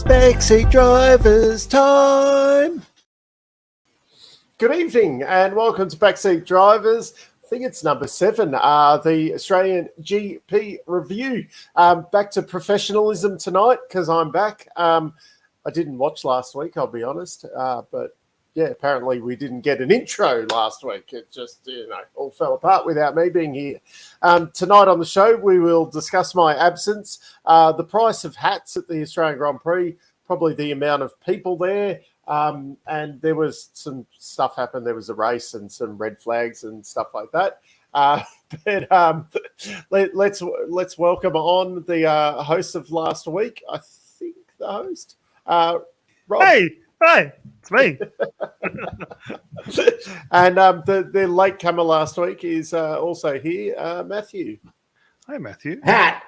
Backseat Drivers time. Good evening and welcome to Backseat Drivers. I think it's number 7, the Australian GP review. Back to professionalism tonight because I'm back. I didn't watch last week, I'll be honest, but yeah, apparently we didn't get an intro last week. It just, all fell apart without me being here. Tonight on the show, we will discuss my absence, the price of hats at the Australian Grand Prix, probably the amount of people there, and there was some stuff happened. There was a race and some red flags and stuff like that. Let's welcome on the host of last week. I think the host, Rob. Hey, it's me. And the latecomer last week is also here, Matthew. Hi, Matthew. Hat.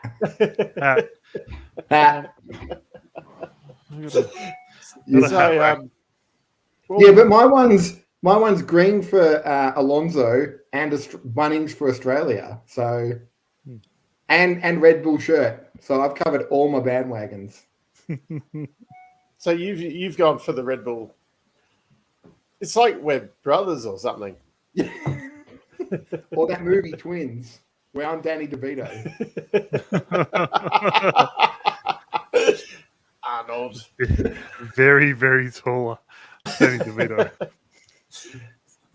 But my one's green for Alonso and Bunnings for Australia. So, and Red Bull shirt. So I've covered all my bandwagons. So you've gone for the Red Bull. It's like we're brothers or something. Or that movie Twins, where I'm Danny DeVito. Arnold. Very, very tall Danny DeVito.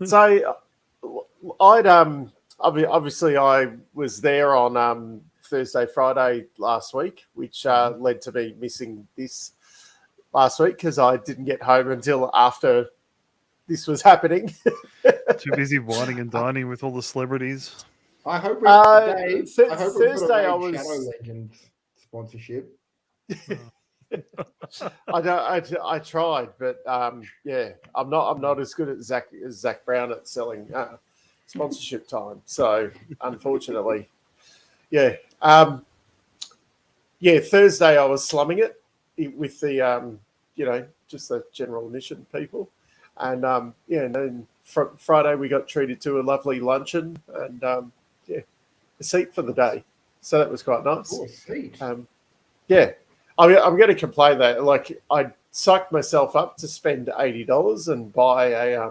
So obviously I was there on Thursday, Friday last week, which led to me missing this last week because I didn't get home until after this was happening. Too busy whining and dining with all the celebrities. I hope Thursday I was Shadow Legends sponsorship. I tried, but yeah, I'm not as good as Zach Brown at selling sponsorship time. So unfortunately, yeah. Thursday I was slumming it with the just the general admission people, and and then Friday we got treated to a lovely luncheon and a seat for the day, so that was quite nice. Oh, a seat. Yeah. I'm going to complain that, like, I psyched myself up to spend $80 and buy a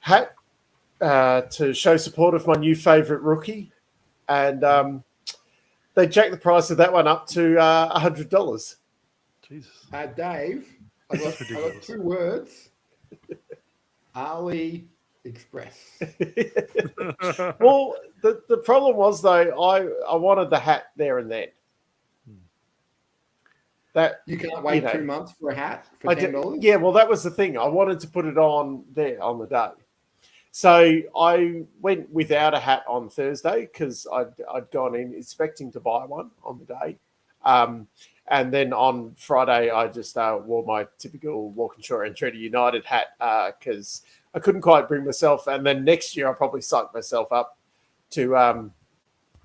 hat to show support of my new favourite rookie, and they jacked the price of that one up to $100. Jesus. Dave, I got 2 words. Ali Express. Well, the problem was, though, I wanted the hat there and then. That you can't wait 2 months for a hat for $10? Yeah, well, that was the thing. I wanted to put it on there on the day. So I went without a hat on Thursday because I'd gone in expecting to buy one on the day. And then on Friday, I just wore my typical Walkinshaw and Treaty United hat because I couldn't quite bring myself. And then next year, I'll probably psych myself up to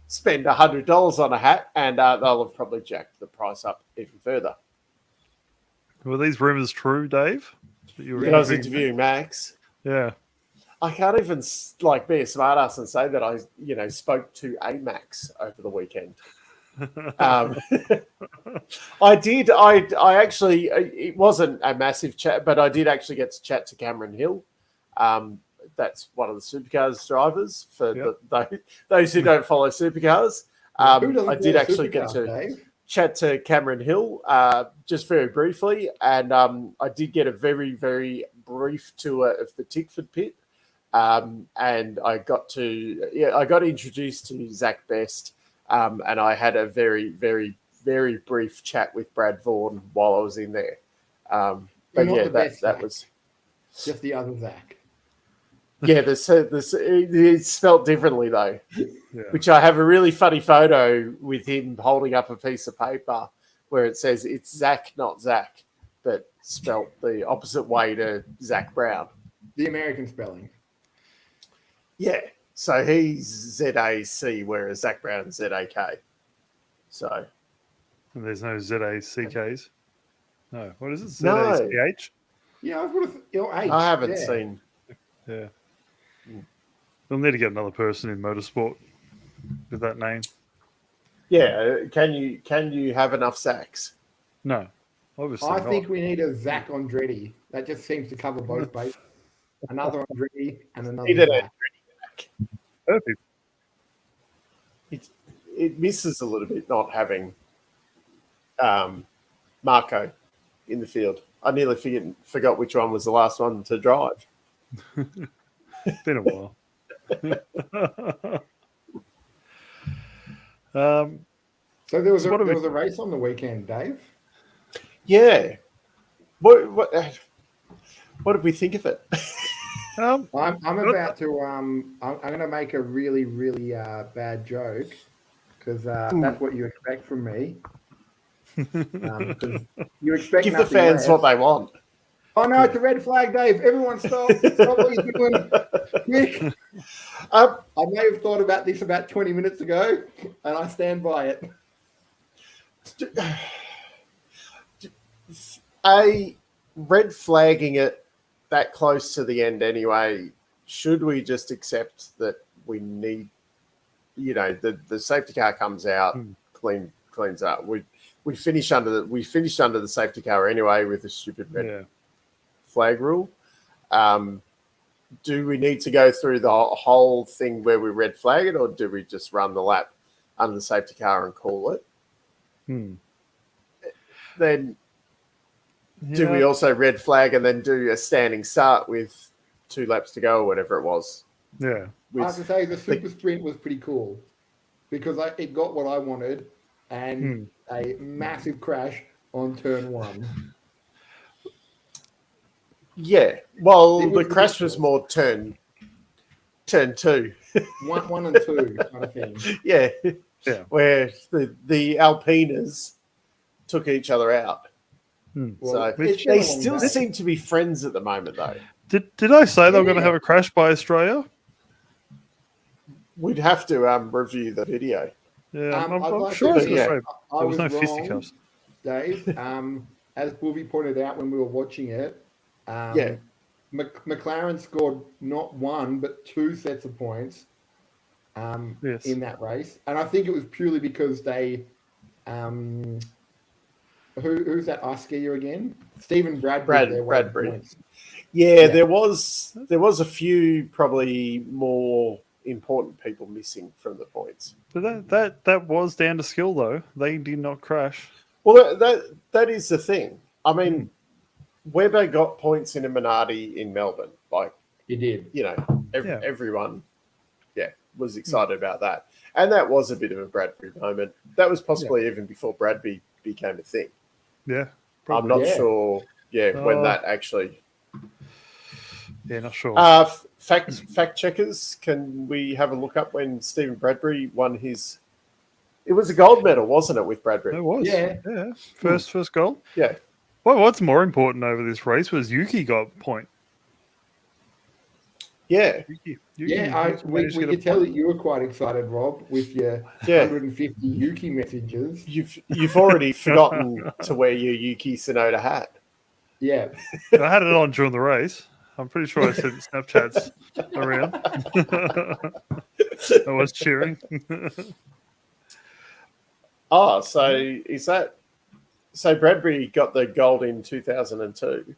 spend $100 on a hat, and they'll have probably jacked the price up even further. Were these rumors true, Dave? I was interviewing Max. Yeah. I can't even be a smartass and say that I, spoke to a Max over the weekend. I did. I actually, it wasn't a massive chat, but I did actually get to chat to Cameron Hill. That's one of the supercars drivers for those who don't follow supercars. I did actually get to chat to Cameron Hill just very briefly, and I did get a very, very brief tour of the Tickford pit, and I got introduced to Zach Best, and I had a very, very, very brief chat with Brad Vaughan while I was in there. But yeah, that was just the other Zach. Yeah, it's spelt differently though, which I have a really funny photo with him holding up a piece of paper where it says it's Zach, not Zach, but spelt the opposite way to Zach Brown. The American spelling. Yeah, so he's Z-A-C, whereas Zach Brown's Z-A-K. So. And there's no Z-A-C-Ks? No, what is it? Z-A-C-H? Yeah, I would have. I haven't seen. Yeah. We'll need to get another person in motorsport with that name. Yeah, can you have enough Zachs? No. Obviously I not. think we need a Zach Andretti. That just seems to cover both bases. Another Andretti and another Needed Zach. Perfect. It misses a little bit not having Marco in the field. I nearly forgot which one was the last one to drive. Been a while. So there was So what do we- a race on the weekend, Dave. Yeah. What did we think of it? I'm about to I'm going to make a really bad joke because that's what you expect from me. Because you expect Give the nothing fans less. what they want. Oh no, it's a red flag, Dave. Everyone stop. Stop what you're doing. Quick. I may have thought about this about 20 minutes ago, and I stand by it. Red flagging it that close to the end anyway, should we just accept that we need, the safety car comes out, cleans up. We finished under the safety car anyway with the stupid red flag rule. Do we need to go through the whole thing where we red flag it, or do we just run the lap under the safety car and call it? Then do we also red flag and then do a standing start with 2 laps to go or whatever it was? Yeah. I have to say the super sprint was pretty cool because it got what I wanted and a massive crash on turn 1. Yeah. Well, the crash was more turn 2. One and 2 kind of thing. Yeah. Where the Alpinas took each other out. Well, So they still seem to be friends at the moment, though. Did I say they were going to have a crash by Australia? We'd have to review the video. Yeah, I'm sure it's Australia. There was no fisticuffs. Dave, as Booby pointed out when we were watching it, McLaren scored not 1 but 2 sets of points in that race, and I think it was purely because they, who's that ice skier again? Stephen Bradbury. Yeah, there was a few probably more important people missing from the points. But that was down to skill, though. They did not crash. Well, that is the thing. I mean, Webber got points in a Minardi in Melbourne. Like he did. Everyone, was excited about that, and that was a bit of a Bradbury moment. That was possibly even before Bradbury became a thing. Yeah, I'm not sure. Yeah, when that actually. Yeah, not sure. Fact checkers, can we have a look up when Stephen Bradbury won his? It was a gold medal, wasn't it, with Bradbury? It was. Yeah. First gold. Yeah. Well, what's more important over this race was Yuki got point. Yeah. We could tell that you were quite excited, Rob, with your 150 Yuki messages. You've already forgotten to wear your Yuki Tsunoda hat. Yeah. I had it on during the race. I'm pretty sure I sent Snapchats around. I was cheering. So Bradbury got the gold in 2002.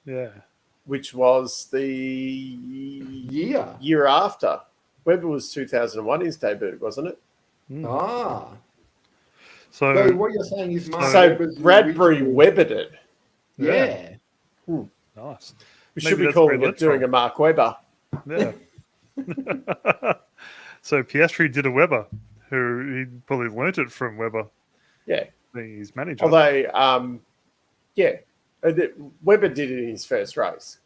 Yeah. Which was the year after. Webber was 2001, his debut, wasn't it? So what you're saying is Bradbury Webbered it. Yeah. Nice. We should be calling it doing a Mark Webber. Yeah. So Piastri did a Webber, who he probably learnt it from Webber. Yeah. His manager. Although, Webber did it in his first race.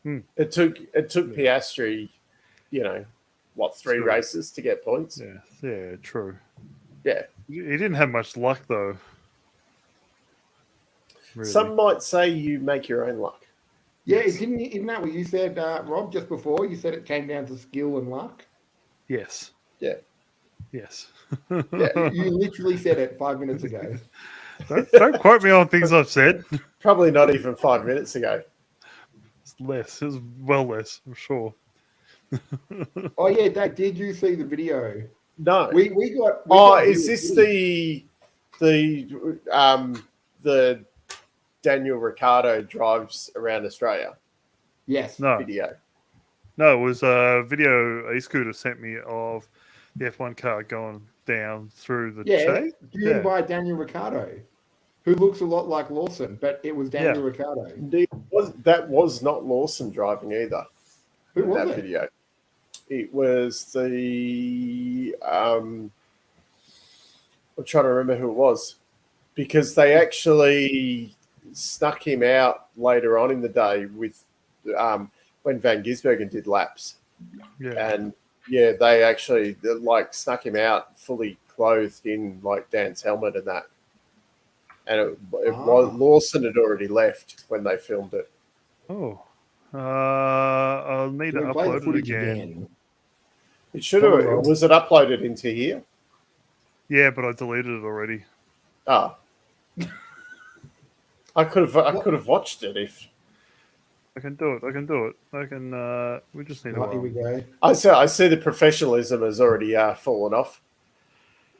It took Piastri, 3 races to get points? Yeah, true. Yeah. He didn't have much luck, though. Really. Some might say you make your own luck. Yeah, isn't that what you said, Rob, just before? You said it came down to skill and luck? Yes. Yeah. Yes. You literally said it 5 minutes ago. Don't quote me on things I've said. Probably not even 5 minutes ago. It's less. It was well less, I'm sure. Oh yeah, Dad, did you see the video? No. We got is this the Daniel Ricciardo drives around Australia Yes. No, video? no, it was a video e-scooter sent me of the F1 car going down through the Yeah, Che. driven by Daniel Ricciardo, who looks a lot like Lawson, but it was Daniel Ricciardo. Indeed, that was not Lawson driving either. Who in was that it? video? It was the I'm trying to remember who it was, because they actually snuck him out later on in the day with when Van Gisbergen did laps, Yeah. and yeah, they actually like snuck him out fully clothed in like Dan's helmet and that, and it was Lawson had already left when they filmed it. Oh. I'll need to Can we play the upload it footage again. It should have. Was it uploaded into here? Yeah, but I deleted it already. Ah, I could have watched it if I can do it. I can. We just need Right, here we to. go. I see the professionalism has already fallen off.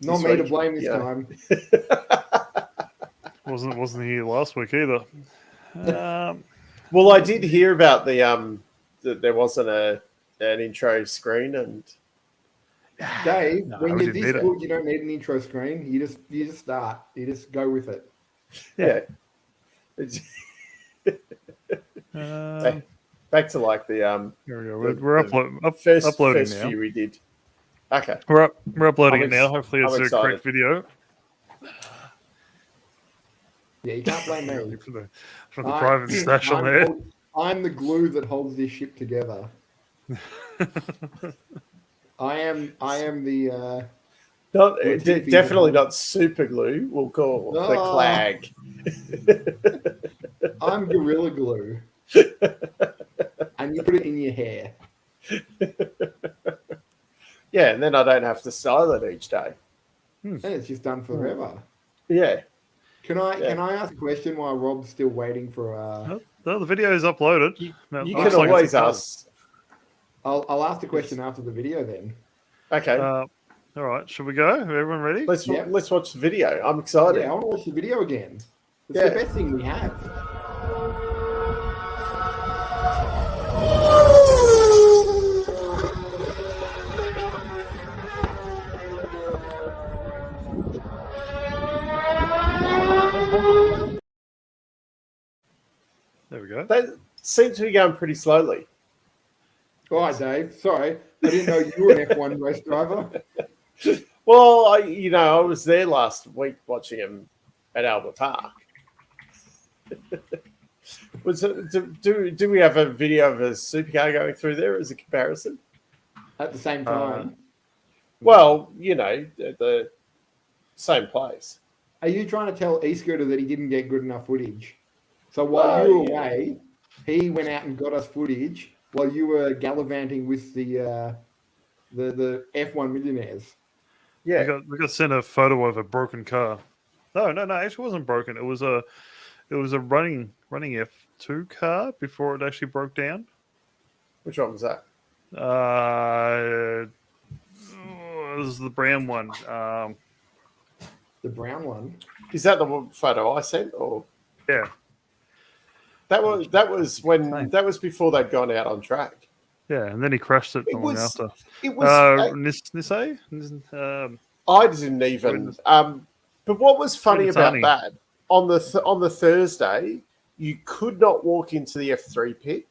Not this me to week, blame this yeah. time. Wasn't here last week either. Well, I did hear about the that there wasn't an intro screen, and Dave, No, when we you're didn't this need it. good, you don't need an intro screen. You just start. You just go with it. yeah. Um, Back to like the here we go. the- We're the uploading first now. few we did. Okay, We're uploading I'm it now. Hopefully, it's I'm a excited. correct video. Yeah, you can't blame me. For the private stash on there. I'm the glue that holds this ship together. I am the not Well, TP definitely before. not super glue. We'll call the Oh. clag. I'm gorilla glue. And you put it in your hair. Yeah, and then I don't have to style it each day. And it's just done forever. Yeah. Can I ask a question while Rob's still waiting for No, the video is uploaded. You Looks can like it's always uploaded. ask. I'll ask the question after the video then. Okay, All right, should we go? Everyone ready? let's yeah. watch the video. I'm excited. Yeah, I want to watch the video again. It's Yeah. the best thing we have. There we go. They seem to be going pretty slowly. All right, Dave. Sorry, I didn't know you were an F1 race driver. Well, I was there last week watching him at Albert Park. Do we have a video of a supercar going through there as a comparison? At the same time, Well, the same place. are you trying to tell E-Scooter that he didn't get good enough footage? So while you were away, he went out and got us footage while you were gallivanting with the F1 millionaires. Yeah, We got sent a photo of a broken car. No, actually it wasn't broken. It was a running F2 car before it actually broke down. which one was that? It was the brown one. The brown one. Is that the photo I sent, or Yeah, that was when that was before they'd gone out on track? yeah, and then he crashed it It long was. after. It was. Nisei? I didn't even. But what was funny about Sunny. that on the Thursday, you could not walk into the F3 pit.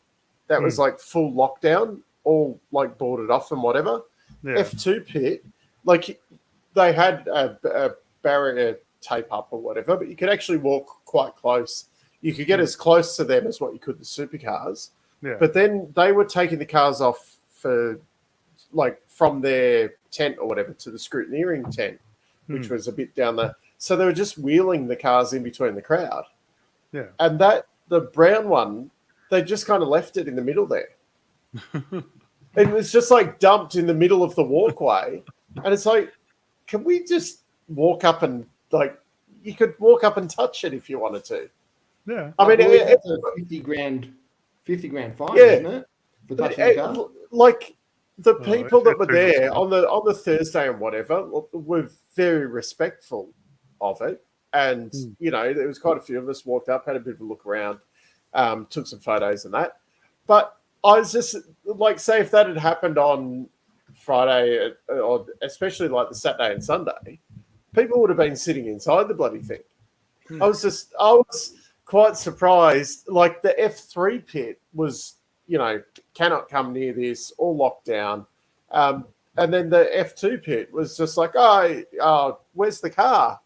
That was like full lockdown, all like boarded off and whatever. Yeah. F2 pit, like they had a barrier tape up or whatever, but you could actually walk quite close. You could get as close to them as what you could the supercars. Yeah. But then they were taking the cars off for like from their tent or whatever to the scrutineering tent, which was a bit down there. So they were just wheeling the cars in between the crowd. Yeah. And the brown one, they just kind of left it in the middle there. It was just like dumped in the middle of the walkway. And it's like, can we just walk up and like, you could walk up and touch it if you wanted to. Yeah. I mean, it's a 50 grand fine, Yeah. isn't it? For touching the car? like the people that were F2 there on the Thursday and whatever were very respectful of it, And, there was quite a few of us walked up, had a bit of a look around, took some photos and that. But I was just like, say if that had happened on Friday, or especially like the Saturday and Sunday, people would have been sitting inside the bloody thing. I was quite surprised. Like the F3 pit was, cannot come near this, all locked down. And then the F2 pit was just like, where's the car?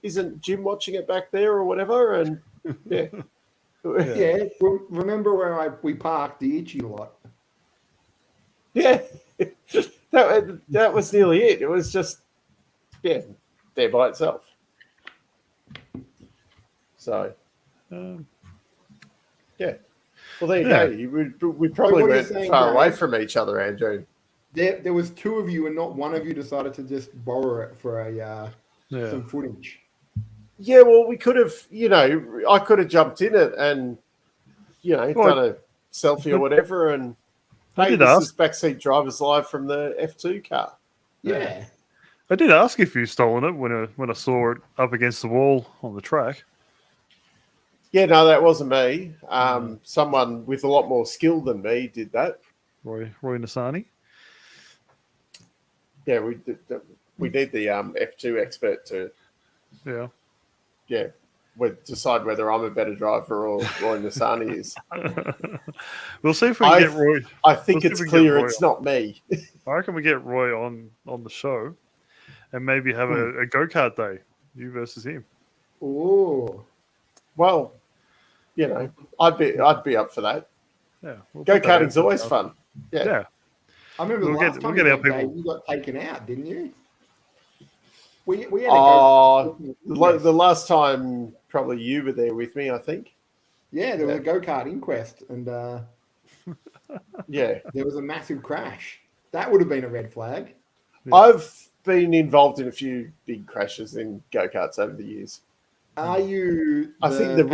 Isn't Jim watching it back there or whatever? And yeah. Yeah. Remember where we parked the itchy lot? Yeah. that was nearly it. It was just, there by itself. So, yeah. Well, there you go. We probably weren't far away from each other, Andrew. There was two of you, and not one of you decided to just borrow it for some footage. Yeah, well, we could have, I could have jumped in it and, done a selfie or whatever. And hey, this is Backseat Drivers Live from the F2 car. Yeah. I did ask if you stolen it when I saw it up against the wall on the track. Yeah, no, that wasn't me. Someone with a lot more skill than me did that. Roy Nassani. Yeah, we need the F2 expert to decide whether I'm a better driver or Roy Nassani is. We'll see if we can get Roy. I think it's clear it's not me. I reckon we get Roy on the show and maybe have a go-kart day, you versus him. Oh, well, I'd be up for that. Yeah, go-karting's always fun. Yeah. I remember the last time you got taken out, didn't you? We had the last time probably you were there with me, I think. Yeah, there was a go-kart inquest, and there was a massive crash. That would have been a red flag. Yeah. I've been involved in a few big crashes in go-karts over the years. Are you? I think the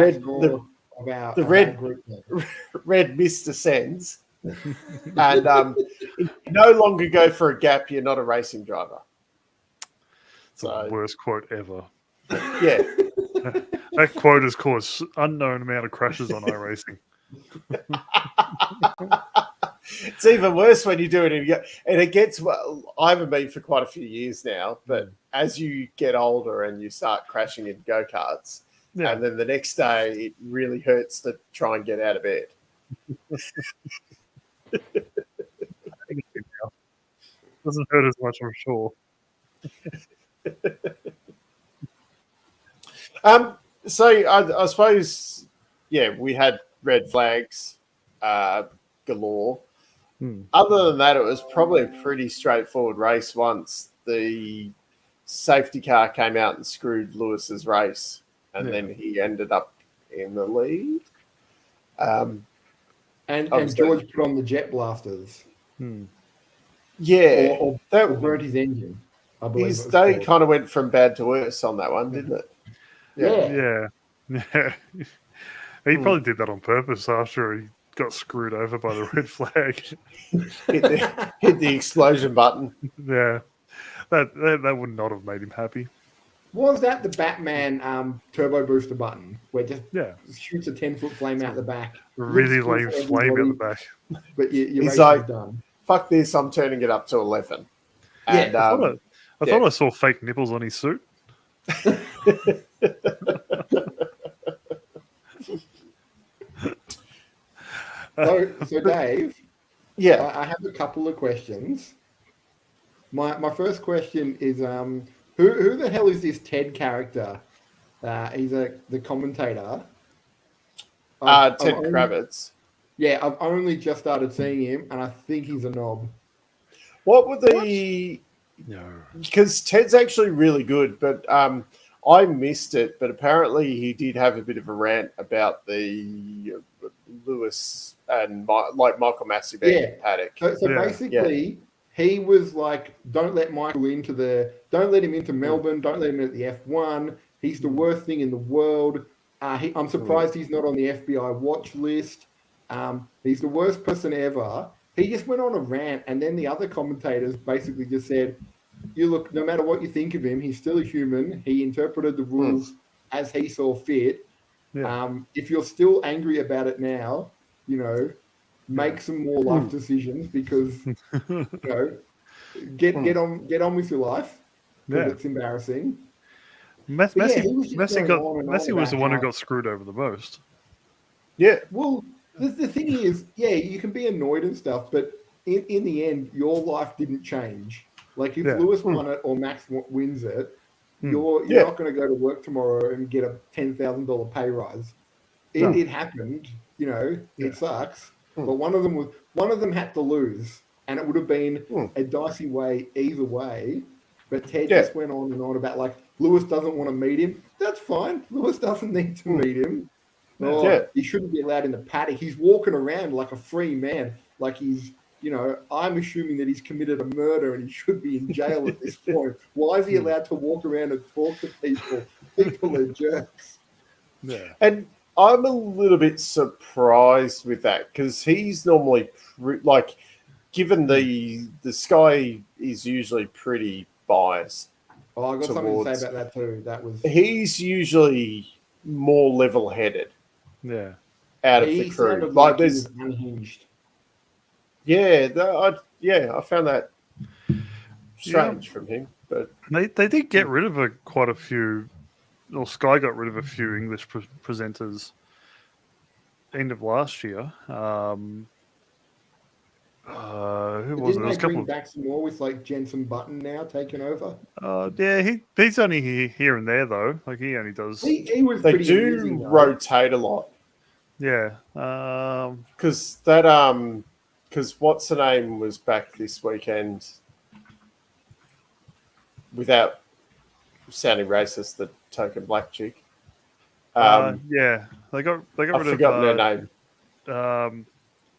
red mist descends. And if you no longer go for a gap, you're not a racing driver. So, the worst quote ever. Yeah. That quote has caused unknown amount of crashes on iRacing. It's even worse when you do it and it gets, I haven't been for quite a few years now, but as you get older and you start crashing in go-karts, and then the next day it really hurts to try and get out of bed. Doesn't hurt as much, I'm sure. So I suppose, we had red flags galore. Other than that, it was probably a pretty straightforward race once the safety car came out and screwed Lewis's race, and then he ended up in the lead. And George put on the jet blasters. Yeah. Or burnt his engine, I believe. His day kind of went from bad to worse on that one, didn't it? Yeah. He probably did that on purpose after he got screwed over by the red flag. hit the explosion button. Yeah. That would not have made him happy. Was that the Batman turbo booster button where it just shoots a 10-foot flame out the back? Really lame flame out the back. But your race like, is done. Fuck this, I'm turning it up to 11. And, I thought I saw fake nipples on his suit. So Dave, I have a couple of questions. My first question is, who the hell is this Ted character? He's the commentator. Ted Kravitz. Yeah, I've only just started seeing him, and I think he's a knob. What would the... No. Because Ted's actually really good, but I missed it. But apparently he did have a bit of a rant about the Lewis and Michael Massey being paddock. So basically, he was like, don't let Michael don't let him into Melbourne, don't let him into the F1. He's the worst thing in the world. I'm surprised he's not on the FBI watch list. He's the worst person ever. He just went on a rant, and then the other commentators basically just said, you look, no matter what you think of him, he's still a human. He interpreted the rules as he saw fit. Yeah. If you're still angry about it now, make some more life decisions because get on with your life because Yeah. it's embarrassing. Messi, But yeah, he was just going on and on Messi was about the one who how. got screwed over the most. Yeah. Well, the thing is, yeah, you can be annoyed and stuff, but in the end, your life didn't change. Like if Yeah. Lewis won it or Max wins it, you're Yeah. not going to go to work tomorrow and get a $10,000 pay rise. No. It happened, Yeah. it sucks. But one of them had to lose, and it would have been Mm. a dicey way either way. But Ted Yeah. just went on and on about like Lewis doesn't want to meet him. That's fine. Lewis doesn't need to meet him. Oh, Yeah. he shouldn't be allowed in the paddock. He's walking around like a free man, like he's, I'm assuming that he's committed a murder and he should be in jail at this point. Why is he allowed to walk around and talk to people? People are jerks. Yeah. And I'm a little bit surprised with that because he's normally given the Sky is usually pretty biased. Oh, I got something to say about that too. That was He's usually more level-headed Yeah. out of the he crew. sounded Like he there's was unhinged. I found that strange from him, but They did get rid of quite a few. Or Sky got rid of a few English presenters end of last year. Who was it? Didn't There was they a couple bring back some more with like Jensen Button now taking over? yeah, he's only here and there though. Like he only does. He was they pretty do amusing, though. rotate a lot. Yeah. Because what's her name was back this weekend without sounding racist, the token black chick. Yeah, they got rid I've of forgotten her name.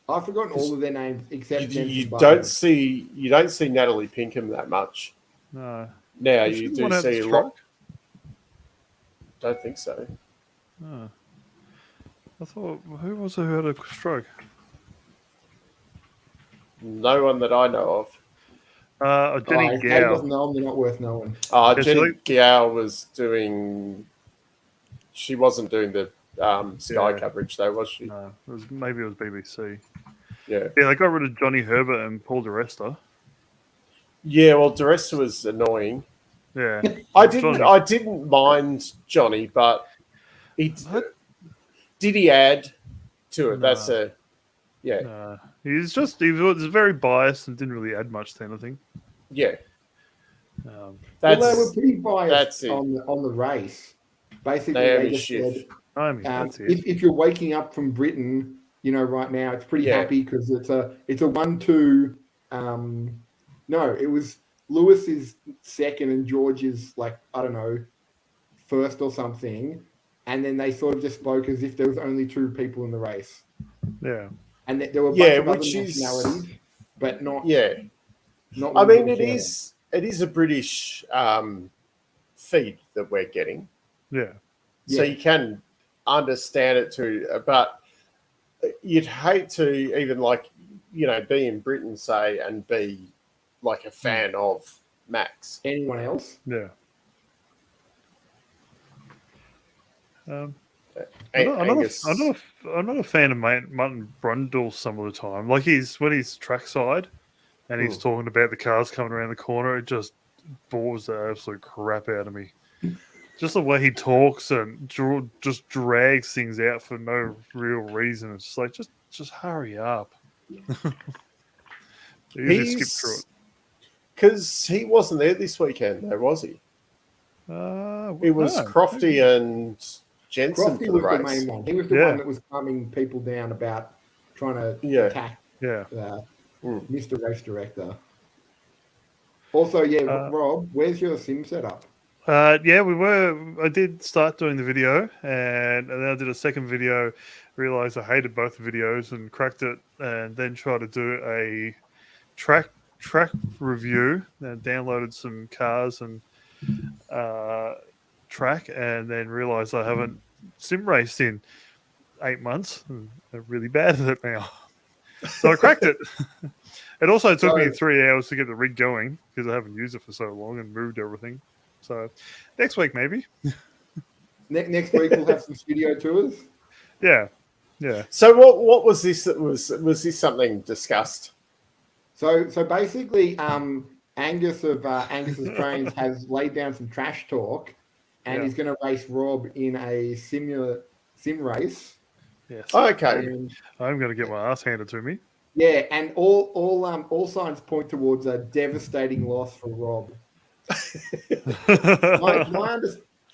I've forgotten all of their names except You Jensen don't see Natalie Pinkham that much. No. Now Was she you the do one who had the see a stroke? lot. Don't think so. Oh. I thought who was it who had a stroke? No one that I know of. Jenny if Kate Gow. doesn't know them, they're not worth knowing. Jenny Gow was doing. She wasn't doing the Sky coverage though, was she? No, maybe it was BBC. Yeah. Yeah, they got rid of Johnny Herbert and Paul DeResta. Yeah, well, DeResta was annoying. Yeah, I didn't mind Johnny, but did he add to it? No. That's yeah. No, he was very biased and didn't really add much to anything. Yeah. Well, they were pretty biased it. on the race. Basically, Naomi they just Schiff. said, if you're waking up from Britain, right now it's pretty happy because it's a 1-2. No, it was Lewis is second and George is like, I don't know, first or something. And then they sort of just spoke as if there was only 2 people in the race. Yeah. And there were a bunch of other nationalities, but not. Yeah. Not. I mean, it is a British feed that we're getting. Yeah. So you can understand it too, but you'd hate to even be in Britain, say, and be like a fan of Max. Anyone else? Yeah. I'm not a fan of Martin Brundle some of the time. Like when he's trackside and he's talking about the cars coming around the corner, it just bores the absolute crap out of me. Just the way he talks and just drags things out for no real reason. It's just like just hurry up. You skip through it. Because he wasn't there this weekend, though, was he? It was Crofty and Jensen Crofty for the was race. the main one. He was the one that was calming people down about trying to attack Mr. Race Director. Also, Rob, where's your sim setup? I did start doing the video and then I did a second video, realized I hated both the videos and cracked it, and then tried to do a track review and downloaded some cars and track, and then realized I haven't sim raced in 8 months and I'm really bad at it now. So I cracked it. It also took me 3 hours to get the rig going because I haven't used it for so long and moved everything. So next week, maybe. Next week we'll have some studio tours. Yeah. So what was this? That was this something discussed? So basically, Angus of Angus's Trains has laid down some trash talk, and he's going to race Rob in a sim race. Yes. Okay. I'm going to get my ass handed to me. Yeah, and all signs point towards a devastating loss for Rob. my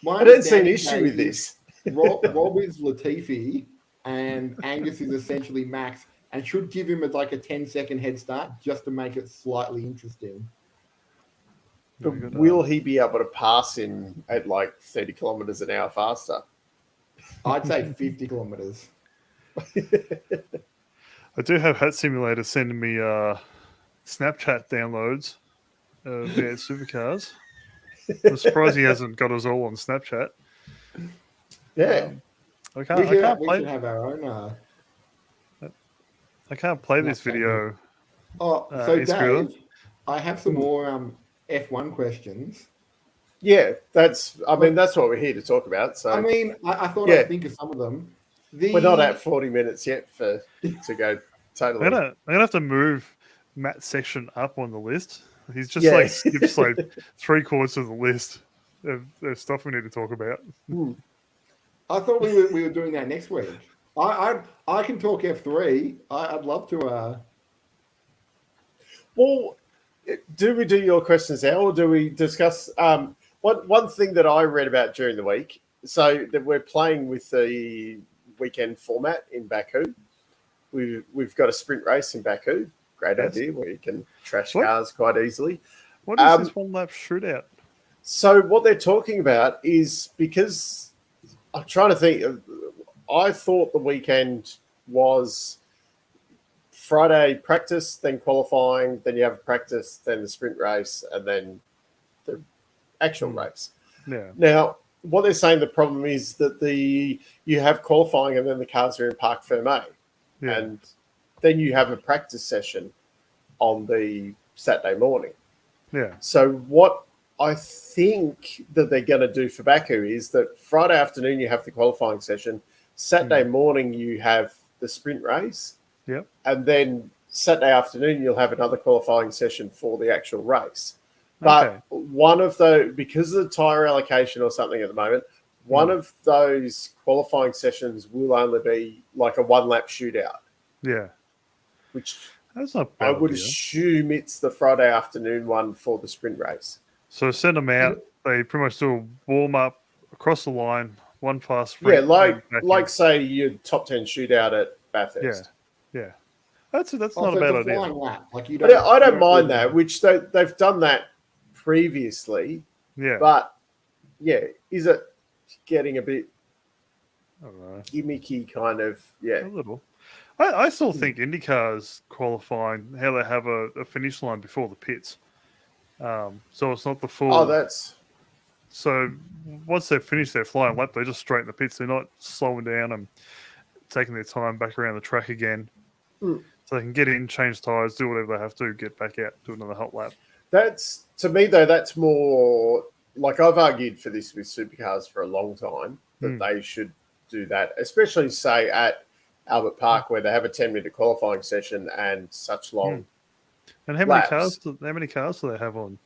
I don't see an issue with this. Rob is Latifi, and Angus is essentially Max, and should give him like a 10-second head start just to make it slightly interesting. But will he be able to pass him at like 30 kilometers an hour faster? I'd say 50 kilometers. I do have Hat Simulator sending me Snapchat downloads of V8 supercars. I'm surprised he hasn't got us all on Snapchat. Yeah. We should have our own. I can't play this video. So Dave, I have some more F1 questions. Yeah, that's what we're here to talk about. So I thought I'd think of some of them. We're not at 40 minutes yet to go totally. I'm gonna have to move Matt's section up on the list. He's just like skips like 3/4 of the list of stuff we need to talk about. I thought we were doing that next week. I can talk F3. I'd love to. Well, do we do your questions now, or do we discuss one thing that I read about during the week? So that we're playing with the weekend format in Baku. We've got a sprint race in Baku. Great idea where you can trash cars quite easily. What is this one lap shootout? So what they're talking about is, because I'm trying to think. I thought the weekend was Friday practice, then qualifying, then you have practice, then the sprint race, and then the actual race. Yeah. Now, what they're saying, the problem is that you have qualifying and then the cars are in Parc Fermé. Yeah. And then you have a practice session on the Saturday morning. Yeah. So what I think that they're going to do for Baku is that Friday afternoon you have the qualifying session, Saturday morning you have the sprint race, and then Saturday afternoon you'll have another qualifying session for the actual race. But one of those, because of the tyre allocation or something at the moment, one of those qualifying sessions will only be like a one-lap shootout. Yeah. Which that's not bad. I would assume it's the Friday afternoon one for the sprint race. So send them out. They pretty much do a warm-up across the line, one fast sprint. Yeah, like say your top 10 shootout at Bathurst. Yeah. That's not a bad idea. Lap. Like you I don't mind that, which they've done that previously. Yeah. But, is it getting a bit gimmicky kind of? Yeah. A little. I still think IndyCar's qualifying, how they have a finish line before the pits. So it's not the full... Oh, that's... So once they've finished their flying lap, they just straighten the pits. They're not slowing down and taking their time back around the track again. So they can get in, change tyres, do whatever they have to, get back out, do another hot lap. That's, to me, though, that's more... Like, I've argued for this with supercars for a long time, that they should do that, especially, say, at Albert Park, where they have a 10-minute qualifying session and such long And how many cars do they have on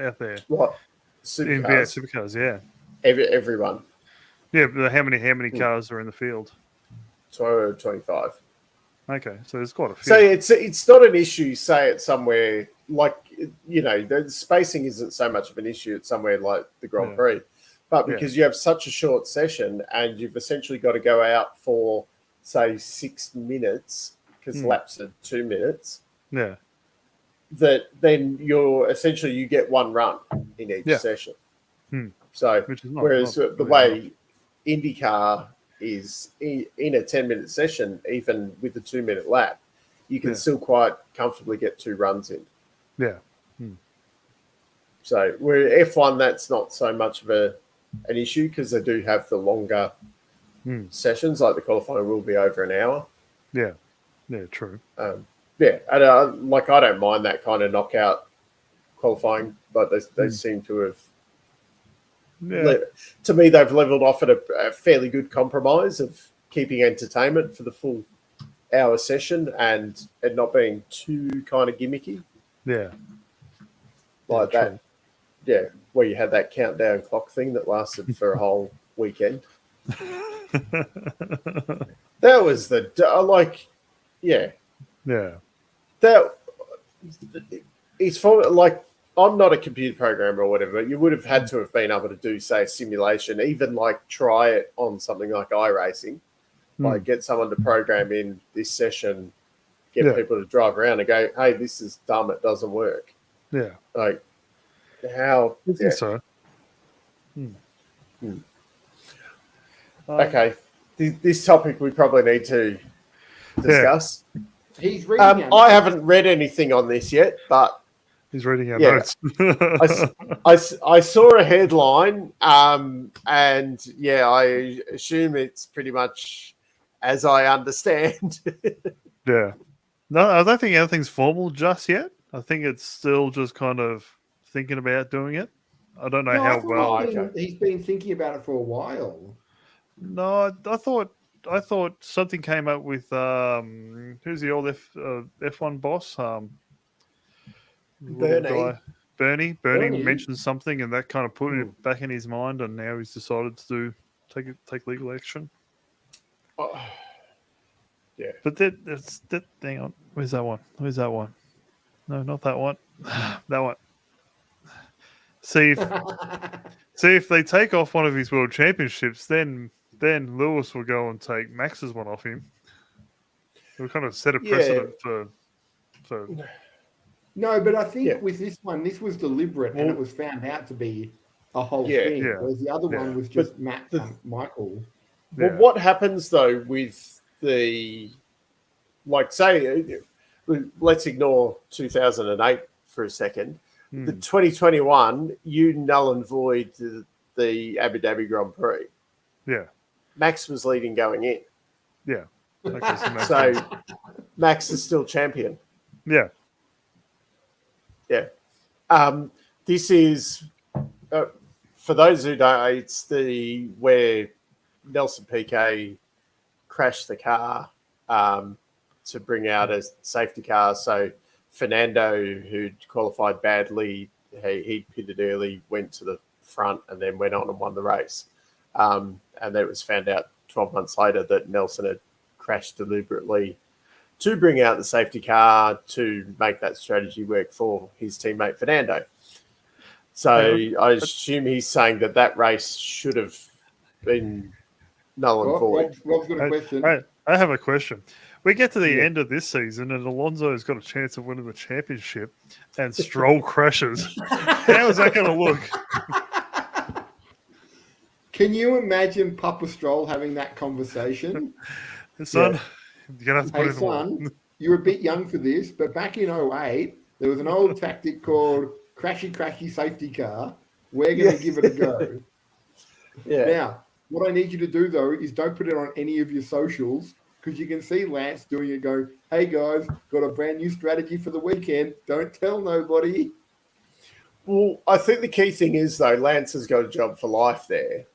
out there? What? Supercars? Supercars, yeah. Everyone. Yeah, but how many cars are in the field? 25. Okay, so there's quite a few. So it's not an issue, say, at somewhere like, the spacing isn't so much of an issue at somewhere like the Grand Prix. But because you have such a short session and you've essentially got to go out for, say, 6 minutes, because laps are 2 minutes. Yeah. That then you get one run in each session. So whereas the way IndyCar is in a 10-minute session, even with a 2-minute lap, you can still quite comfortably get 2 runs in. Yeah. So where F1, that's not so much of an issue because they do have the longer sessions, like the qualifying will be over an hour. Yeah. Yeah, true. Yeah, and I don't mind that kind of knockout qualifying, but they seem to have. Yeah. To me, they've leveled off at a fairly good compromise of keeping entertainment for the full hour session and it not being too kind of gimmicky Yeah. like Yeah, that. Yeah, where you had that countdown clock thing that lasted for a whole weekend. That was yeah. That it's for like I'm not a computer programmer or whatever, but you would have had to have been able to do, say, a simulation, even like try it on something like iRacing, like get someone to program in this session, get people to drive around and go, hey, this is dumb, it doesn't work. Yeah. Like, how? I think so. Okay, this topic we probably need to discuss. He's reading. I haven't read anything on this yet, but he's reading our notes. I saw a headline, and I assume it's pretty much as I understand. Yeah. No, I don't think anything's formal just yet. I think it's still just kind of thinking about doing it. I don't know how well. He's been thinking about it for a while. No, I thought something came up with who's the old F1 boss? Bernie mentioned something, and that kind of put it back in his mind, and now he's decided to take legal action. Yeah, but that's hang on. Where's that one? No, not that one. That one. See if they take off one of his world championships, then Lewis will go and take Max's one off him. We'll kind of set a precedent for. No, but I think with this one, this was deliberate, and it was found out to be a whole thing. Yeah. Whereas the other one was just Michael. Well, what happens though with the, like, say, let's ignore 2008 for a second. The 2021, you null and void the Abu Dhabi Grand Prix. Yeah. Max was leading going in. Yeah. So Max is still champion. Yeah. Yeah. This is, for those who don't, it's where Nelson Piquet crashed the car to bring out a safety car. So Fernando, who'd qualified badly, he pitted early, went to the front, and then went on and won the race. And then it was found out 12 months later that Nelson had crashed deliberately to bring out the safety car to make that strategy work for his teammate Fernando. So I assume he's saying that race should have been null and void. Rob's got a question. I have a question. We get to the end of this season and Alonso's got a chance of winning the championship and Stroll crashes. How is that going to look? Can you imagine Papa Stroll having that conversation? Son, you're going to have to put son, you're a bit young for this, but back in 2008, there was an old tactic called crashy safety car. We're going to give it a go. Now, what I need you to do, though, is don't put it on any of your socials, because you can see Lance doing it going, hey, guys, got a brand new strategy for the weekend. Don't tell nobody. Well, I think the key thing is, though, Lance has got a job for life there.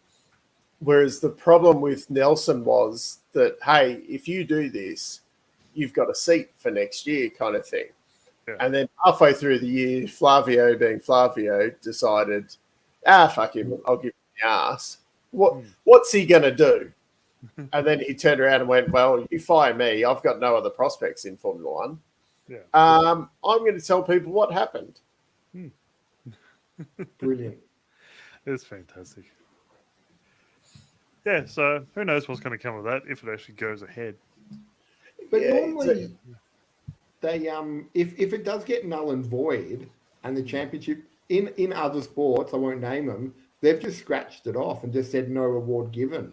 Whereas the problem with Nelson was that, hey, if you do this, you've got a seat for next year kind of thing. Yeah. And then halfway through the year, Flavio, being Flavio, decided, fuck him, I'll give him the ass. What's he going to do? And then he turned around and went, well, you fire me. I've got no other prospects in Formula One. Yeah. I'm going to tell people what happened. Brilliant. It's fantastic. Yeah, so who knows what's going to come of that if it actually goes ahead. But normally, they if it does get null and void, and the championship in other sports, I won't name them, they've just scratched it off and just said no award given.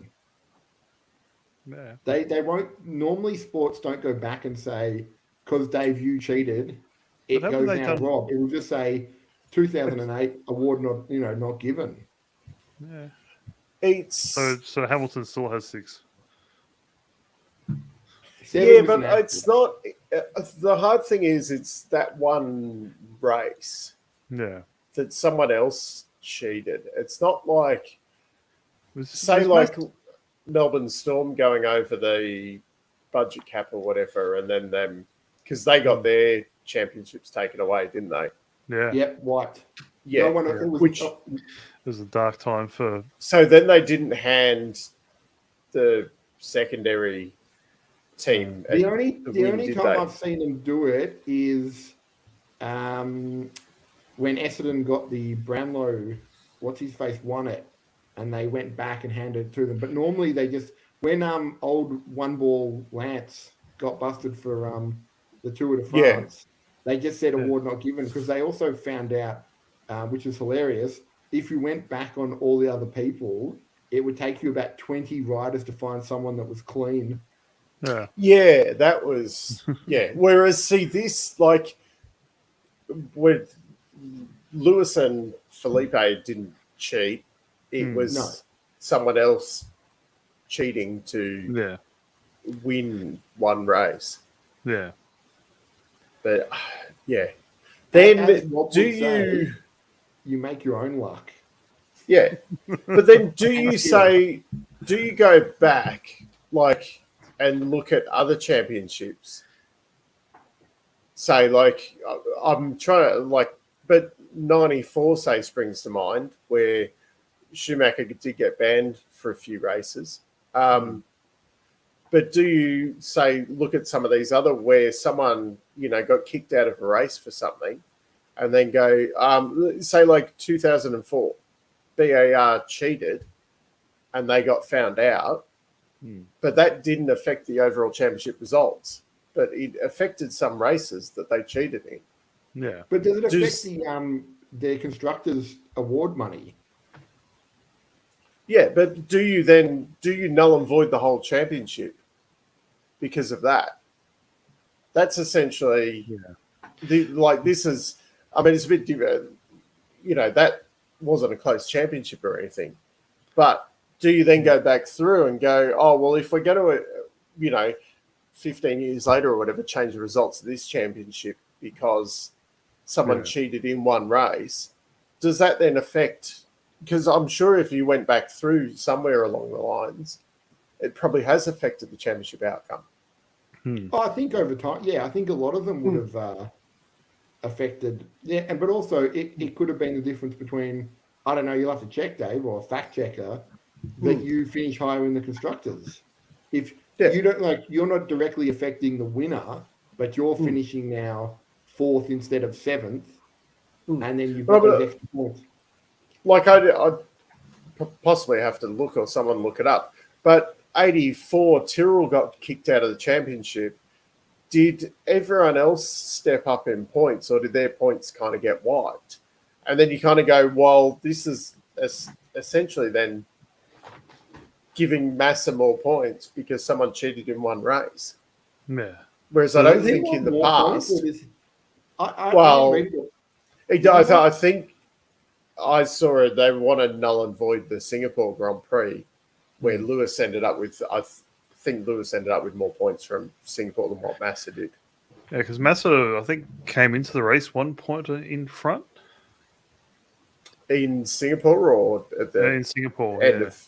Yeah. They won't. Normally, sports don't go back and say, because Dave, you cheated, it goes now Rob. It will just say 2008 award not given. Yeah. So Hamilton still has 6. Yeah, was but an accident. it's not. The hard thing is, it's that one race Yeah. that someone else cheated. It's not like, Was, say, was like Mas- Melbourne Storm going over the budget cap or whatever, and then them, because they got their championships taken away, didn't they? yeah. Yep, white. Yeah. No one. Yeah. It was, Which- It was a dark time for. So then they didn't hand the secondary team the the only win, did time they? I've seen them do it is when Essendon got the Brownlow, what's his face, won it, and they went back and handed it to them. But normally they just, when old one ball Lance got busted for the Tour de Yeah. France, they just said award not given, because they also found out, which is hilarious, if you went back on all the other people, it would take you about 20 riders to find someone that was clean. Yeah. Yeah, that was Whereas, see, this, like with Lewis and Felipe didn't cheat. It was No. someone else cheating to Yeah. win one race. Yeah. But yeah, then As Rob do would you? say, you make your own luck. Yeah, but then do you say? Do you go back like and look at other championships? Say, like, I'm trying to, like, but 94, say, springs to mind, where Schumacher did get banned for a few races. But do you, say, look at some of these other where someone, got kicked out of a race for something and then go, say, like 2004, BAR cheated and they got found out, but that didn't affect the overall championship results. But it affected some races that they cheated in. Yeah. But does it affect the constructors' award money? Yeah, but do you null and void the whole championship because of that? That's essentially this is. I mean, it's a bit different. That wasn't a close championship or anything. But do you then go back through and go, oh well, if we're going to, 15 years later or whatever, change the results of this championship because someone cheated in one race, does that then affect? Because I'm sure if you went back through somewhere along the lines, it probably has affected the championship outcome. Oh, I think over time, I think a lot of them would have affected. Yeah, but also it could have been the difference between, I don't know, you'll have to check, Dave, or a fact checker, that you finish higher in the constructors. If you don't, you're not directly affecting the winner, but you're finishing now 4th instead of 7th, and then you've got those extra points. Like I'd possibly have to look, or someone look it up, but 84, Tyrrell got kicked out of the championship. Did everyone else step up in points, or did their points kind of get wiped? And then you kind of go, well, this is essentially then giving Massa more points because someone cheated in one race. Yeah. Whereas I don't think in the past. I think I saw it. They wanted null and void the Singapore Grand Prix, where Lewis ended up with. I think Lewis ended up with more points from Singapore than what Massa did. Yeah, because Massa, I think, came into the race 1 point in front. In Singapore or at the in Singapore, end of.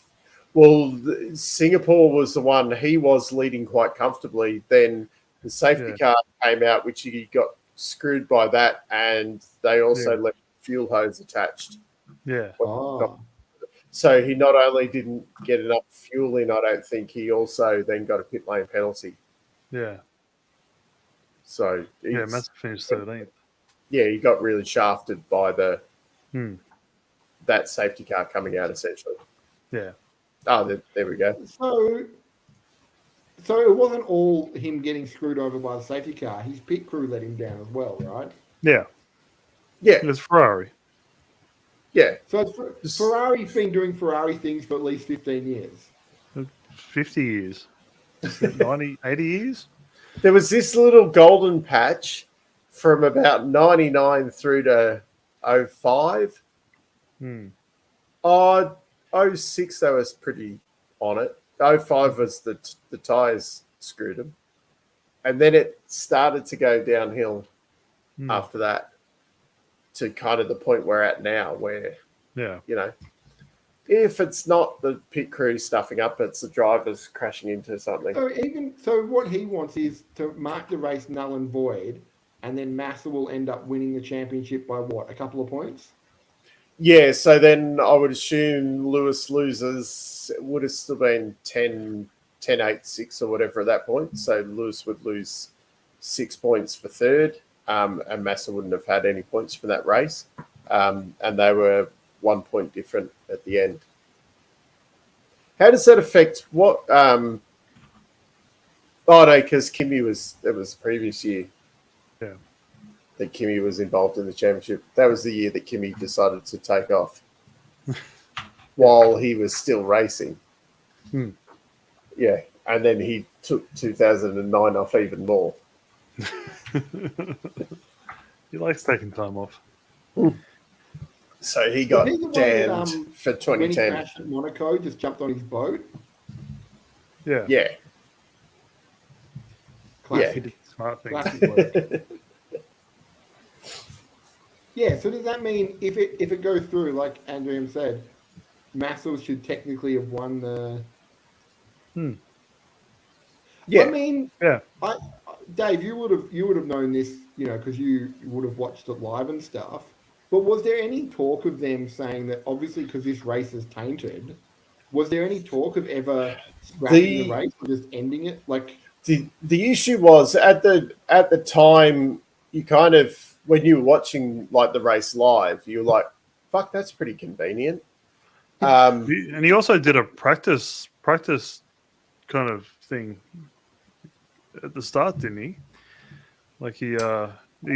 Well, Singapore was the one he was leading quite comfortably. Then the safety car came out, which he got screwed by that, and they also left the fuel hose attached. Yeah. So he not only didn't get enough fuel in, I don't think, he also then got a pit lane penalty. Yeah. So Massa finished 13th. Yeah, he got really shafted by that safety car coming out, essentially. Yeah. Oh, there we go. So it wasn't all him getting screwed over by the safety car. His pit crew let him down as well, right? Yeah. Yeah. It was Ferrari. Yeah. So Ferrari's been doing Ferrari things for at least 15 years. 50 years. 90, 80 years? There was this little golden patch from about 99 through to 05. 06, they was pretty on it. 05 was the tyres screwed them. And then it started to go downhill after that to kind of the point we're at now where, if it's not the pit crew stuffing up, it's the drivers crashing into something. So what he wants is to mark the race null and void, and then Massa will end up winning the championship by what, a couple of points? Yeah, so then I would assume Lewis loses. It would have still been 10-8-6 or whatever at that point. So Lewis would lose 6 points for third, and Massa wouldn't have had any points for that race. And they were 1 point different at the end. How does that affect what? Oh no, because it was the previous year. Yeah. That Kimi was involved in the championship. That was the year that Kimi decided to take off while he was still racing. Yeah, and then he took 2009 off even more. He likes taking time off. So he got damned for 2010. When he crashed at Monaco, just jumped on his boat. Yeah. Yeah. Classic. He did the smart thing. Classic work. Yeah, so does that mean if it goes through, like Andrew said, Massa should technically have won the... Yeah. I mean, Dave, you would have known this, because you would have watched it live and stuff. But was there any talk of them saying that, obviously, because this race is tainted, was there any talk of ever scrapping the race or just ending it? Like the issue was at the time, you kind of, when you were watching like the race live, you were like, "Fuck, that's pretty convenient." And he also did a practice kind of thing at the start, didn't he? Like he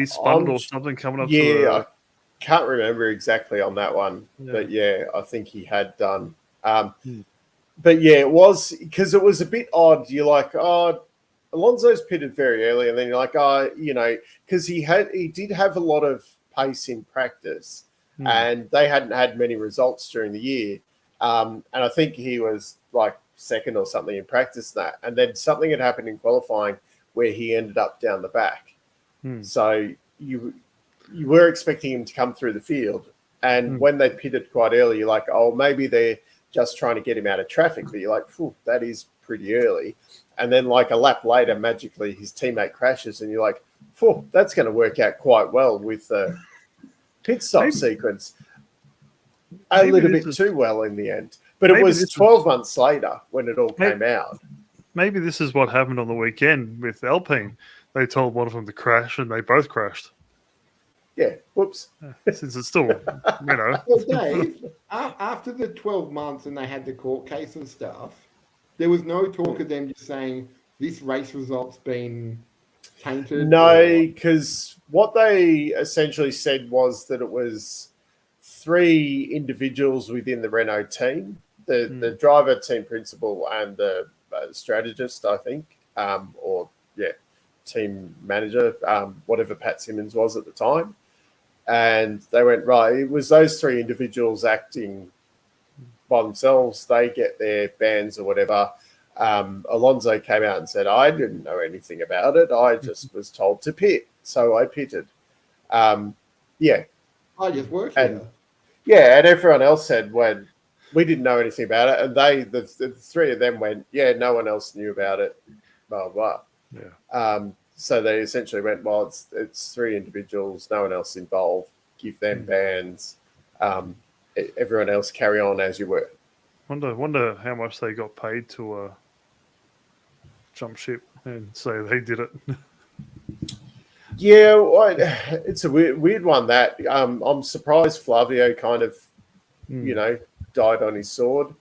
spun or something coming up. I can't remember exactly on that one, but I think he had done. But yeah, it was because it was a bit odd. You're like, Alonso's pitted very early, and then you're like, because he did have a lot of pace in practice, and they hadn't had many results during the year. And I think he was like second or something in practice and then something had happened in qualifying where he ended up down the back. So you were expecting him to come through the field, and when they pitted quite early, you're like, oh, maybe they're just trying to get him out of traffic. But you're like, that is pretty early. And then like a lap later, magically his teammate crashes, and you're like, that's going to work out quite well with the pit stop sequence. A little bit too well in the end. But it was 12 months later when it all came out. Maybe this is what happened on the weekend with Alpine. They told one of them to crash, and they both crashed. Yeah, whoops. Since it's still, Well, Dave, after the 12 months and they had the court case and stuff, there was no talk of them just saying this race result's been tainted. No, because what they essentially said was that it was 3 individuals within the Renault team, the driver, team principal, and the strategist, I think, team manager, whatever Pat Simmons was at the time. And they went, right, it was those 3 individuals acting by themselves. They get their bans or whatever. Alonso came out and said, I didn't know anything about it. I just was told to pit. So I pitted. I just worked here. Yeah, and everyone else said, when we didn't know anything about it. And the 3 of them went, no one else knew about it, blah, blah. Yeah. So they essentially went, well, it's 3 individuals, no one else involved. Give them bans. Everyone else carry on as you were. Wonder how much they got paid to jump ship and say they did it. Yeah, it's a weird one that I'm surprised Flavio kind of, died on his sword.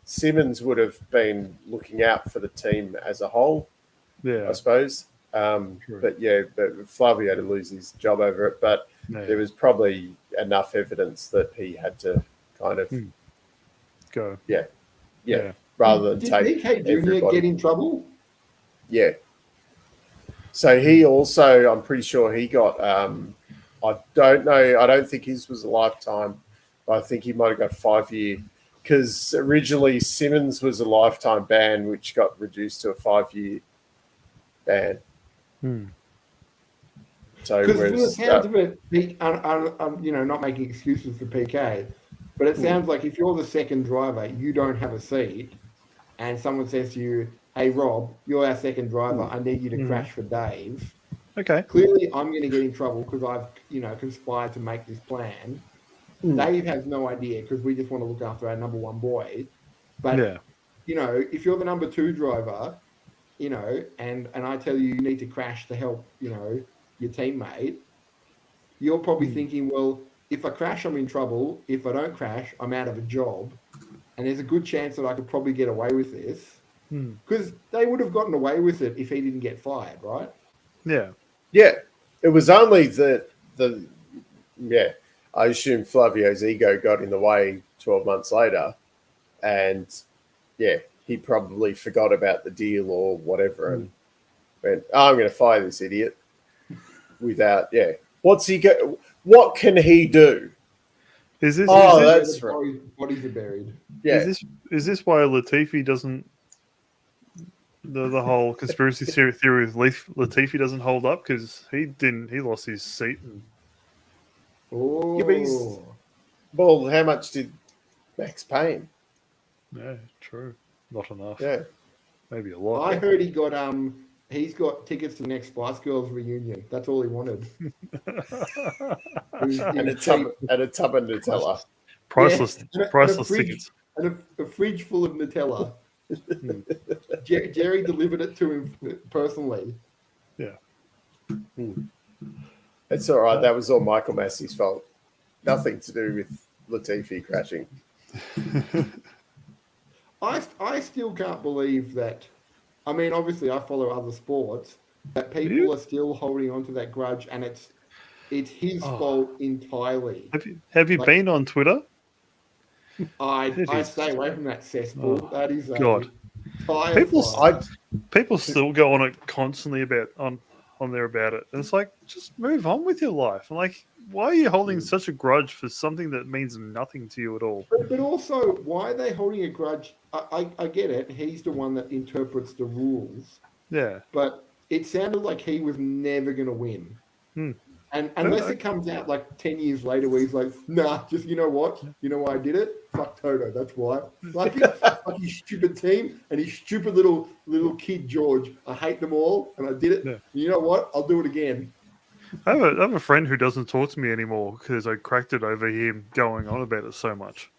Simmons would have been looking out for the team as a whole, I suppose. But Flavio to lose his job over it. But there was probably enough evidence that he had to kind of go. Yeah. Rather than take DK Jr. get in trouble? Yeah. So he also, I'm pretty sure he got, I don't know, I don't think his was a lifetime, but I think he might have got 5-year, because originally Simmons was a lifetime ban, which got reduced to a 5-year. ban. Hmm. So Because from the whereas, sounds of it, I'm not making excuses for PK, but it sounds like if you're the second driver, you don't have a seat, and someone says to you, "Hey Rob, you're our second driver. I need you to crash for Dave." Okay. Clearly, I'm going to get in trouble because I've conspired to make this plan. Dave has no idea because we just want to look after our number one boy. But Yeah. if you're the number two driver, and I tell you need to crash to help, your teammate, you're probably thinking, well, if I crash, I'm in trouble. If I don't crash, I'm out of a job. And there's a good chance that I could probably get away with this because they would have gotten away with it if he didn't get fired, right? Yeah. yeah, it was only the I assume Flavio's ego got in the way 12 months later, and he probably forgot about the deal or whatever and went, I'm going to fire this idiot without, What's he go? What can he do? Is this? That's right. Bodies are buried. Yeah. Is this why Latifi doesn't? The whole conspiracy theory with Latifi doesn't hold up because he lost his seat. Oh, Well, how much did Max pay him? Yeah, true. Not enough. Yeah. Maybe a lot. I heard he's got tickets to the next Spice Girls reunion. That's all he wanted. And a tub of Nutella. Priceless, Yeah. priceless And a fridge, tickets. and a fridge full of Nutella. Jerry delivered it to him personally. Yeah. It's all right. That was all Michael Massey's fault. Nothing to do with Latifi crashing. I still can't believe that. I mean, obviously, I follow other sports, but people are still holding on to that grudge, and it's his fault entirely. Have you been on Twitter? I stay away from that cesspool. That is God. People still go on it constantly on there about it. And it's like, just move on with your life. And like, why are you holding such a grudge for something that means nothing to you at all? But also, why are they holding a grudge? I get it. He's the one that interprets the rules. Yeah. But it sounded like he was never going to win. And unless it comes out like 10 years later where he's like, nah, just, you know what? You know why I did it? Fuck Toto, that's why. Like his stupid team and his stupid little kid, George. I hate them all, and I did it. Yeah. You know what? I'll do it again. I have a friend who doesn't talk to me anymore because I cracked it over him going on about it so much.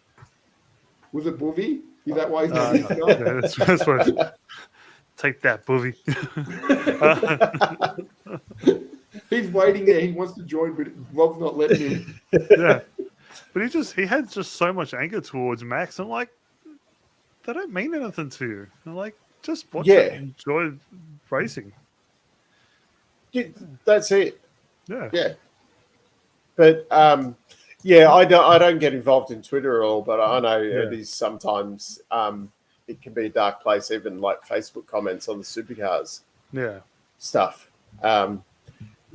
Was it Boovy? Is that why he's not yeah, that's why. Take that, Boovy. He's waiting there. He wants to join, but Rob's not letting him. Yeah, but he had just so much anger towards Max. I'm like, they don't mean anything to you. I'm like, just watch it, enjoy racing. Yeah, that's it. Yeah, yeah. But I don't get involved in Twitter at all. But I know it is sometimes it can be a dark place. Even like Facebook comments on the supercars, stuff.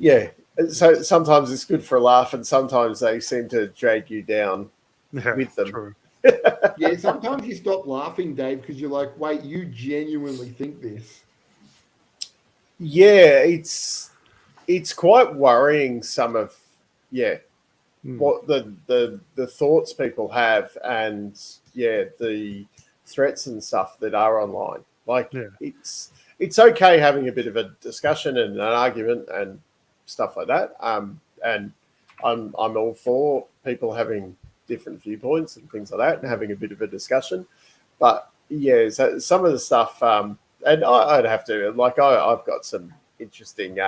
Yeah, so sometimes it's good for a laugh, and sometimes they seem to drag you down with them. True. Yeah, sometimes you stop laughing, Dave, because you're like, wait, you genuinely think this? Yeah, it's quite worrying. Some of what the thoughts people have, and the threats and stuff that are online. Like it's okay having a bit of a discussion and an argument and stuff like that. And I'm all for people having different viewpoints and things like that and having a bit of a discussion. But so some of the stuff, and I'd have to, like, I've got some interesting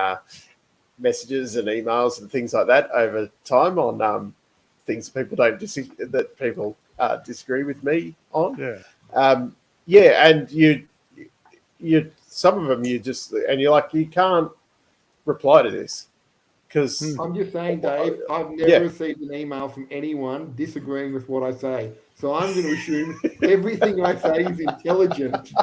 messages and emails and things like that over time on things that people disagree with me on. And you some of them you're like, you can't reply to this. Because I'm just saying, Dave, I've never received an email from anyone disagreeing with what I say. So I'm going to assume everything I say is intelligent.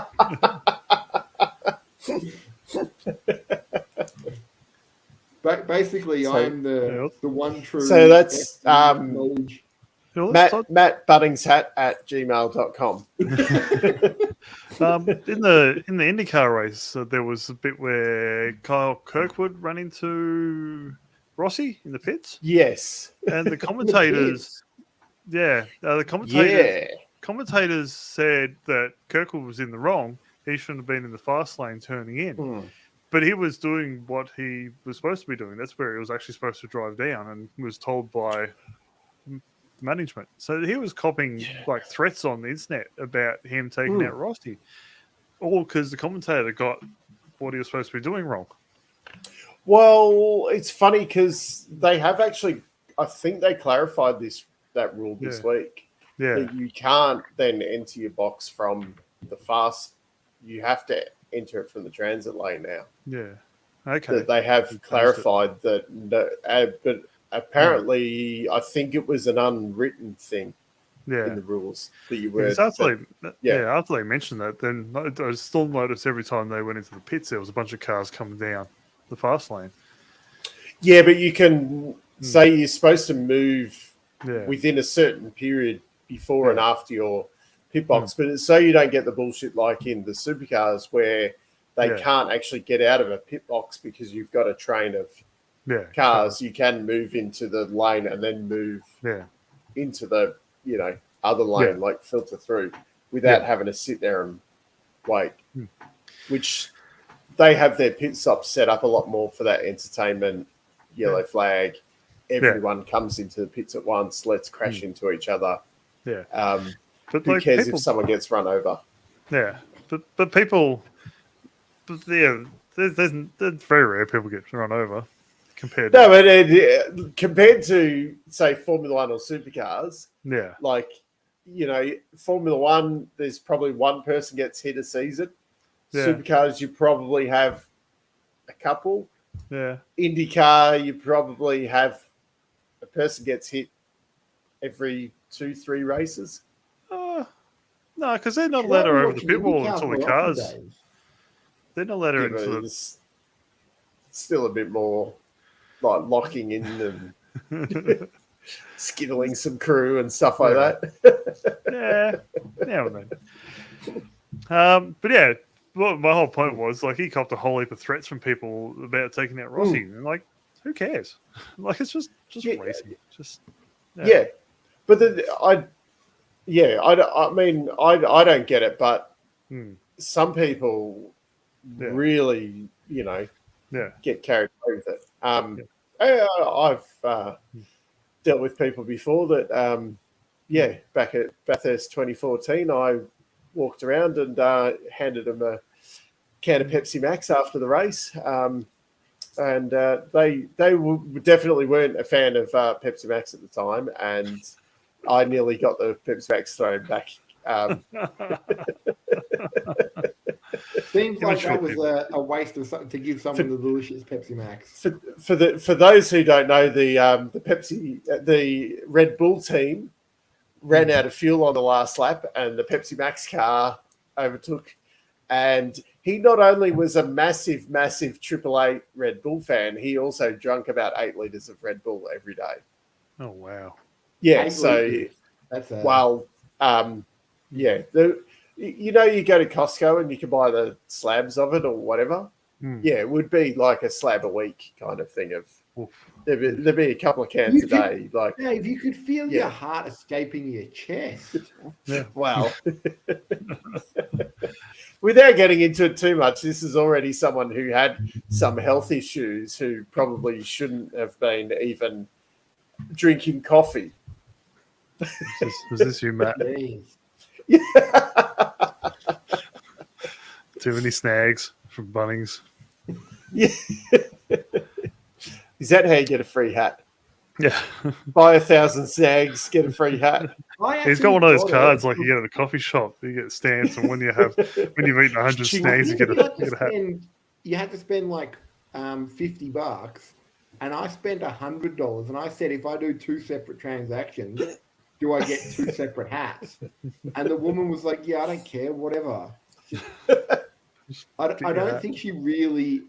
But basically, I'm the one true. So that's knowledge. Matt Buttingshat at gmail.com. In the IndyCar race, there was a bit where Kyle Kirkwood ran into Rossi in the pits, Yes. and the The commentators, pits. Yeah. commentators said that Kirkwood was in the wrong. He shouldn't have been in the fast lane turning in. Mm. But he was doing what he was supposed to be doing. That's where he was actually supposed to drive down, and was told by management. So he was copying like threats on the internet about him taking out Rossi, all because the commentator got what he was supposed to be doing wrong. Well, it's funny because they have actually, I think they clarified that rule this week. Yeah, That you can't then enter your box from the fast. You have to enter it from the transit lane now. yeah, okay. That they have clarified that, but apparently, I think it was an unwritten thing in the rules that you were. After they mentioned that, then I still noticed every time they went into the pits, there was a bunch of cars coming down the fast lane. Yeah, but you can say you're supposed to move within a certain period before and after your pit box, but it's so you don't get the bullshit like in the supercars where they can't actually get out of a pit box because you've got a train of cars. You can move into the lane and then move into the other lane, like filter through without having to sit there and wait, which they have their pit stops set up a lot more for that entertainment yellow flag. Everyone comes into the pits at once. Let's crash into each other. But who cares if someone gets run over? Yeah, but people, there's very rare people get run over compared. Compared to say Formula One or supercars. Yeah, like Formula One, there's probably one person gets hit a season. Yeah. Supercars, you probably have a couple. Yeah. IndyCar, you probably have a person gets hit every 2-3 races. No, because they're not allowed over the pit wall until the cars. They're not allowed into it's still a bit more like locking in and skittling some crew and stuff like that. Now and then. But yeah, well, my whole point was like he copped a whole heap of threats from people about taking out Rossi, and like, who cares? Like it's just racing. But I mean, I don't get it, but some people really, get carried away with it. I've dealt with people before that, back at Bathurst 2014, I walked around and handed them a can of Pepsi Max after the race. And they definitely weren't a fan of Pepsi Max at the time, and I nearly got the Pepsi Max thrown back. Seems like that was a waste of something to give someone the delicious Pepsi Max. For those who don't know, the Red Bull team ran out of fuel on the last lap, and the Pepsi Max car overtook. And he not only was a massive Triple Eight Red Bull fan, he also drank about 8 liters of Red Bull every day. Oh wow! Yeah, so that's you go to Costco and you can buy the slabs of it or whatever. Yeah, it would be like a slab a week kind of thing. There'd be a couple of cans a day. Like, Dave, you could feel your heart escaping your chest. Yeah. Wow. Without getting into it too much, this is already someone who had some health issues who probably shouldn't have been even drinking coffee. Was this you, Matt? Yeah. Too many snags from Bunnings. Yeah. Is that how you get a free hat? Yeah. Buy 1,000 snags, get a free hat. He's got one of those cards like you get at a coffee shop. You get stamps, and when you've eaten 100 snags, you get a hat. You had to spend like $50, and I spent $100. And I said, if I do 2 separate transactions, do I get 2 separate hats? And the woman was like, "Yeah, I don't care, whatever." I don't think she really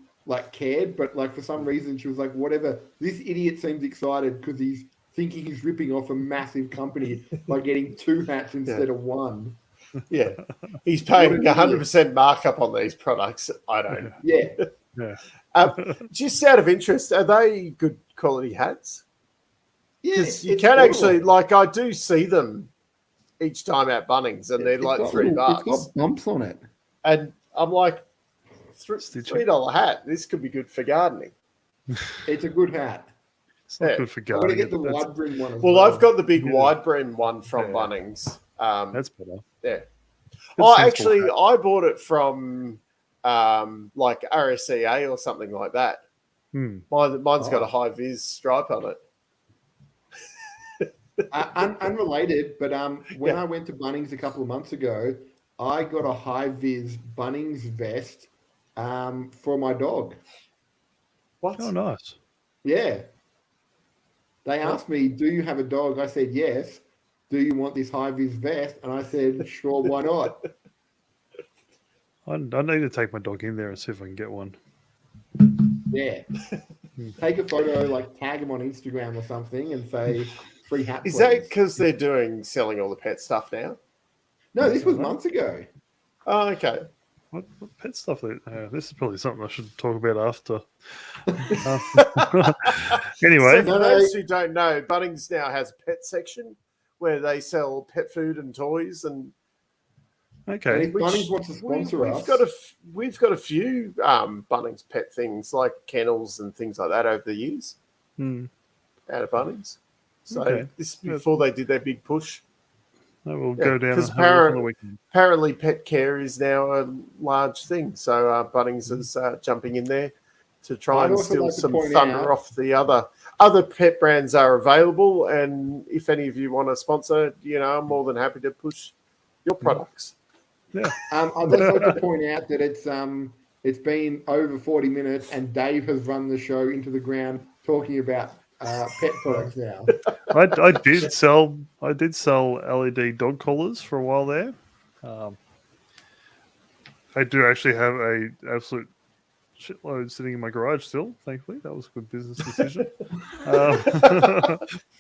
cared, but for some reason she was like, "Whatever." This idiot seems excited because he's thinking he's ripping off a massive company by getting 2 hats instead of 1. Yeah. He's paying What an 100% markup on these products. I don't know. Yeah. Yeah. Just out of interest, are they good quality hats? Yeah. Because you it's can actually, borderline. like, I do see them each time at Bunnings, and they're It's like got $3. It's got bumps on it. And I'm like, Stitching. $3 hat. This could be good for gardening. It's a good hat. It's not Yeah. good for I'm going to gardening. get the That's- wide brim one as Well, well. I've got the big Yeah. wide brim one from Yeah. Bunnings. That's better. Yeah. Good Oh, sensible actually, hat. I bought it from like RSCA or something like that. Mine's got a high vis stripe on it. Unrelated, but when Yeah. I went to Bunnings a couple of months ago, I got a high vis Bunnings vest for my dog. What? Oh, nice. Yeah. They asked me, "Do you have a dog?" I said, "Yes." "Do you want this high vis vest?" And I said, "Sure, why not?" I need to take my dog in there and see if I can get one. Yeah. Take a photo, like tag them on Instagram or something, and say free hat. Is please. that because they're selling all the pet stuff now? No, this was months ago. Oh, okay. What pet stuff? This is probably something I should talk about after. Anyway, So for those who don't know, Bunnings now has a pet section where they sell pet food and toys, and And okay. if Bunnings wants to sponsor us, we've got a few Bunnings pet things like kennels and things like that over the years out of Bunnings. So Okay. this is before they did their big push. I will go down and because have a look on the weekend. apparently pet care is now a large thing. So Bunnings is jumping in there to try I'd and also steal like to some point thunder out- off the other pet brands are available. And if any of you want to sponsor, I'm more than happy to push your products. Yeah. I'd just like to point out that it's been over 40 minutes, and Dave has run the show into the ground talking about pet products now. I did sell LED dog collars for a while there. I do actually have a absolute shitload sitting in my garage still. Thankfully, that was a good business decision.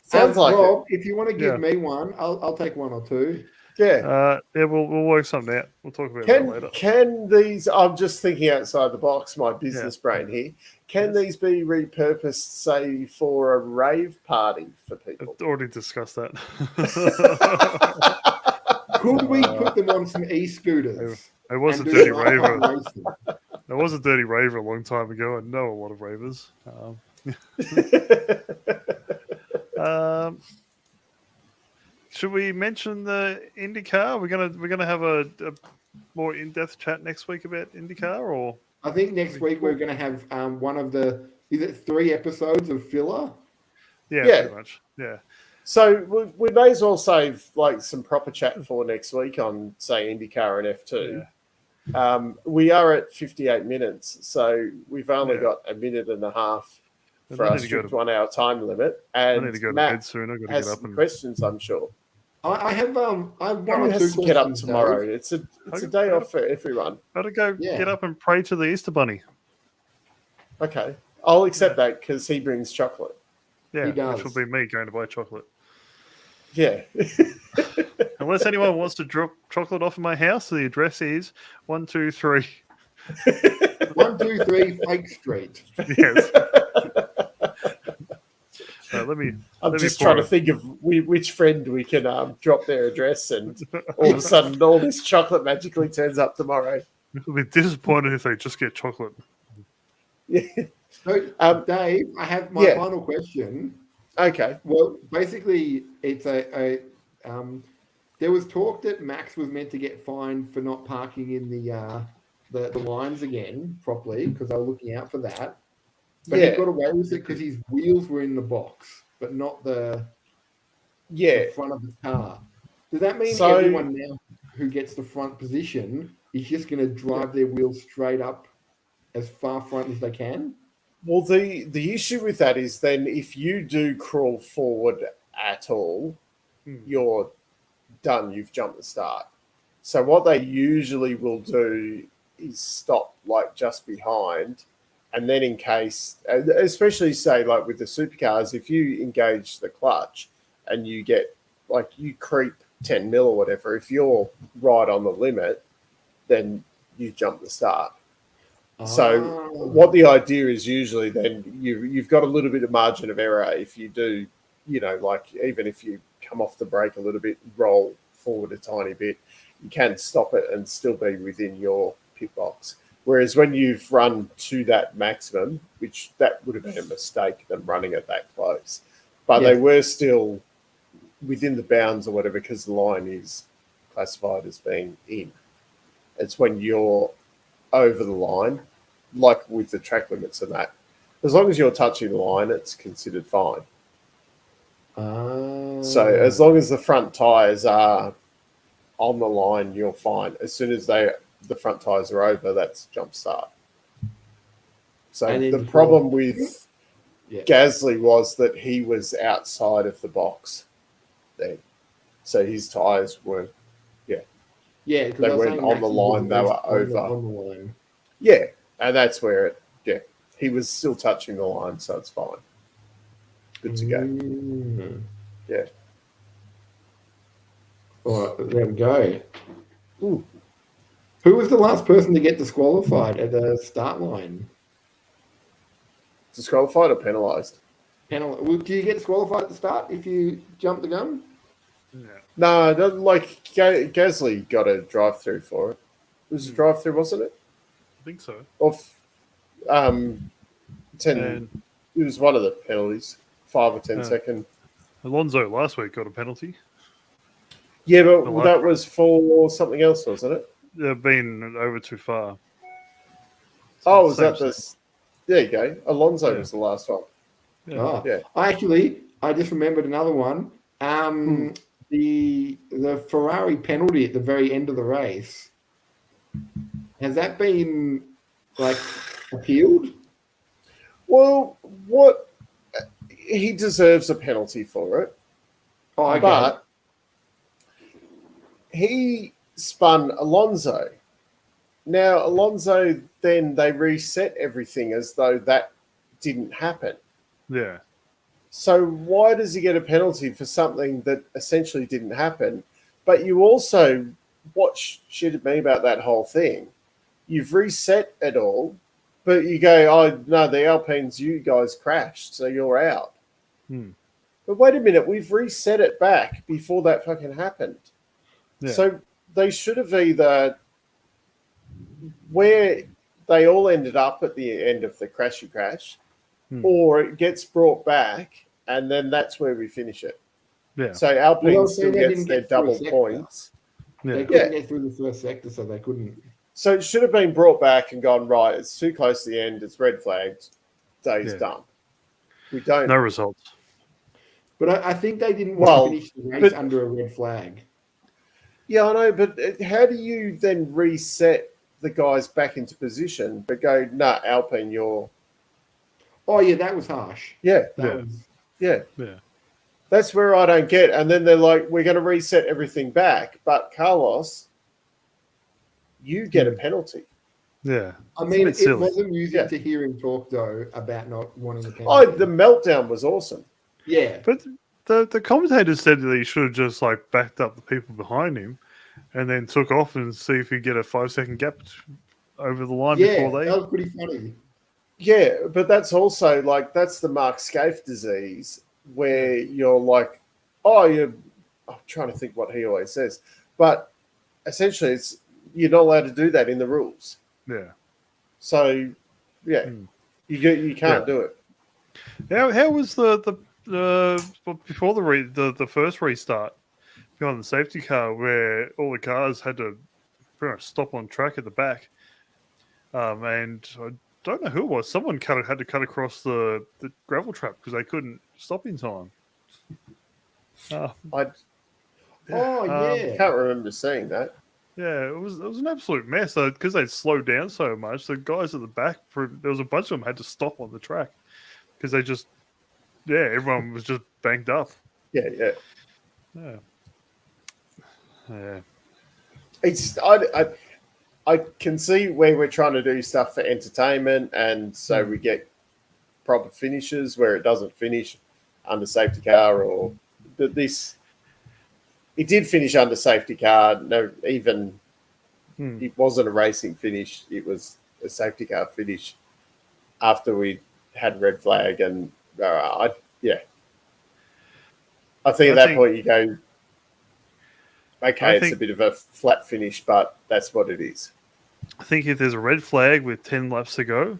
Sounds like Rob, if you want to give Yeah. me one, I'll take one or two. Yeah. Yeah, we'll work something out. We'll talk about that later. Can these? I'm just thinking outside the box. My business brain here. Can these be repurposed, say, for a rave party for people? I've already discussed that. Could we put them on some e-scooters? I was a and do dirty some raver. racing? I was a dirty raver a long time ago. I know a lot of ravers. Should we mention the IndyCar? We're gonna have a more in-depth chat next week about IndyCar, or I think next week we're going to have one of the 3 episodes of filler. yeah, Yeah. pretty much, yeah. So we may as well save like some proper chat for next week on, say, IndyCar and F2. We are at 58 minutes, so we've only got a minute and a half for our strict 1 hour time limit. And I need to go to Matt bed soon. I've got to has get up some and questions, I'm sure. I have one Everyone or two has to get up questions, tomorrow. Dave. It's a day off for everyone. got to go Yeah. get up and pray to the Easter Bunny. Okay, I'll accept that because he brings chocolate. Yeah, He does. which will be me going to buy chocolate. Yeah. Unless anyone wants to drop chocolate off in my house, the address is 123. 123 Fake Street. Yes. Let me. I'm let just me trying to pour think of which friend we can drop their address, and all of a sudden, all this chocolate magically turns up tomorrow. I'll be disappointed if they just get chocolate. Yeah. So, Dave, I have my final question. Okay. Well, basically, it's there was talk that Max was meant to get fined for not parking in the lines again properly because they were looking out for that. But he got away with it because his wheels were in the box, but not the front of the car. Does that mean everyone now who gets the front position is just going to drive their wheels straight up as far front as they can? Well, the issue with that is then if you do crawl forward at all, you're done. You've jumped the start. So what they usually will do is stop like just behind, and then in case, especially say like with the supercars, if you engage the clutch and you get like you creep 10 mil or whatever, if you're right on the limit, then you jump the start. So what the idea is usually then you've got a little bit of margin of error if you do, like even if you come off the brake a little bit, roll forward a tiny bit, you can stop it and still be within your pit box. Whereas when you've run to that maximum, which that would have been a mistake them running it that close, but they were still within the bounds or whatever because the line is classified as being in. It's when you're over the line, like with the track limits and that. As long as you're touching the line, it's considered fine. So as long as the front tyres are on the line, you're fine. As soon as the front tyres are over, that's jump start. So the problem with Gasly was that he was outside of the box then. So his tyres were, they weren't on the line, they were over. On the line. Yeah, and that's where he was still touching the line, so it's fine. Good to go. Yeah. All right, there we go. Ooh. Who was the last person to get disqualified at the start line? Disqualified or penalised? Well, do you get disqualified at the start if you jump the gun? No, like Gasly got a drive-through for it. It was a drive-through, wasn't it? I think so. Off 10. It was one of the penalties, 5 or 10 second. Alonso last week got a penalty. Yeah, but that was for something else, wasn't it? They've been over too far. So was that this? There you go. Alonso was the last one. I just remembered another one. The Ferrari penalty at the very end of the race. Has that been appealed? Well, he deserves a penalty for it. Oh, okay. But he spun Alonso. Now, Alonso, then they reset everything as though that didn't happen. Yeah. So why does he get a penalty for something that essentially didn't happen? But you also, what shitted me about that whole thing, you've reset it all, but you go, oh, no, the Alpines, you guys crashed, so you're out. But wait a minute, we've reset it back before that fucking happened. Yeah. So they should have either, where they all ended up at the end of the crashy crash, or it gets brought back, and then that's where we finish it. Yeah. So Alpine still gets their double points. They couldn't get through the first sector, so they couldn't. So it should have been brought back and gone, right, it's too close to the end, it's red flagged, day's done. We don't. No results. But I think they didn't want to finish the race under a red flag. Yeah, I know, but how do you then reset the guys back into position, but go, nah, Alpine, you're... Oh, yeah, that was harsh. Yeah. Yeah. That's where I don't get. And then they're like, we're going to reset everything back. But Carlos, you get a penalty. Yeah. I mean, it was amusing to hear him talk, though, about not wanting the penalty. Oh, the meltdown was awesome. Yeah. But the commentators said that he should have just backed up the people behind him and then took off and see if he'd get a 5-second gap over the line before they... that was pretty funny. Yeah, but that's also that's the Mark Scaife disease where you're like, I'm trying to think what he always says, but essentially you're not allowed to do that in the rules. Yeah. So, you can't do it. How was the before the first restart behind the safety car where all the cars had to pretty much stop on track at the back, and I don't know who it was. Someone had to cut across the gravel trap because they couldn't stop in time. I can't remember seeing that. Yeah, it was an absolute mess because they'd slowed down so much. The guys at the back, there was a bunch of them had to stop on the track because they just, everyone was just banked up. Yeah. It's I can see where we're trying to do stuff for entertainment, and so we get proper finishes where it doesn't finish under safety car, but this He did finish under safety car. No, even it wasn't a racing finish. It was a safety car finish after we had red flag. And I think at that point you go, okay, it's a bit of a flat finish, but that's what it is. I think if there's a red flag with 10 laps to go,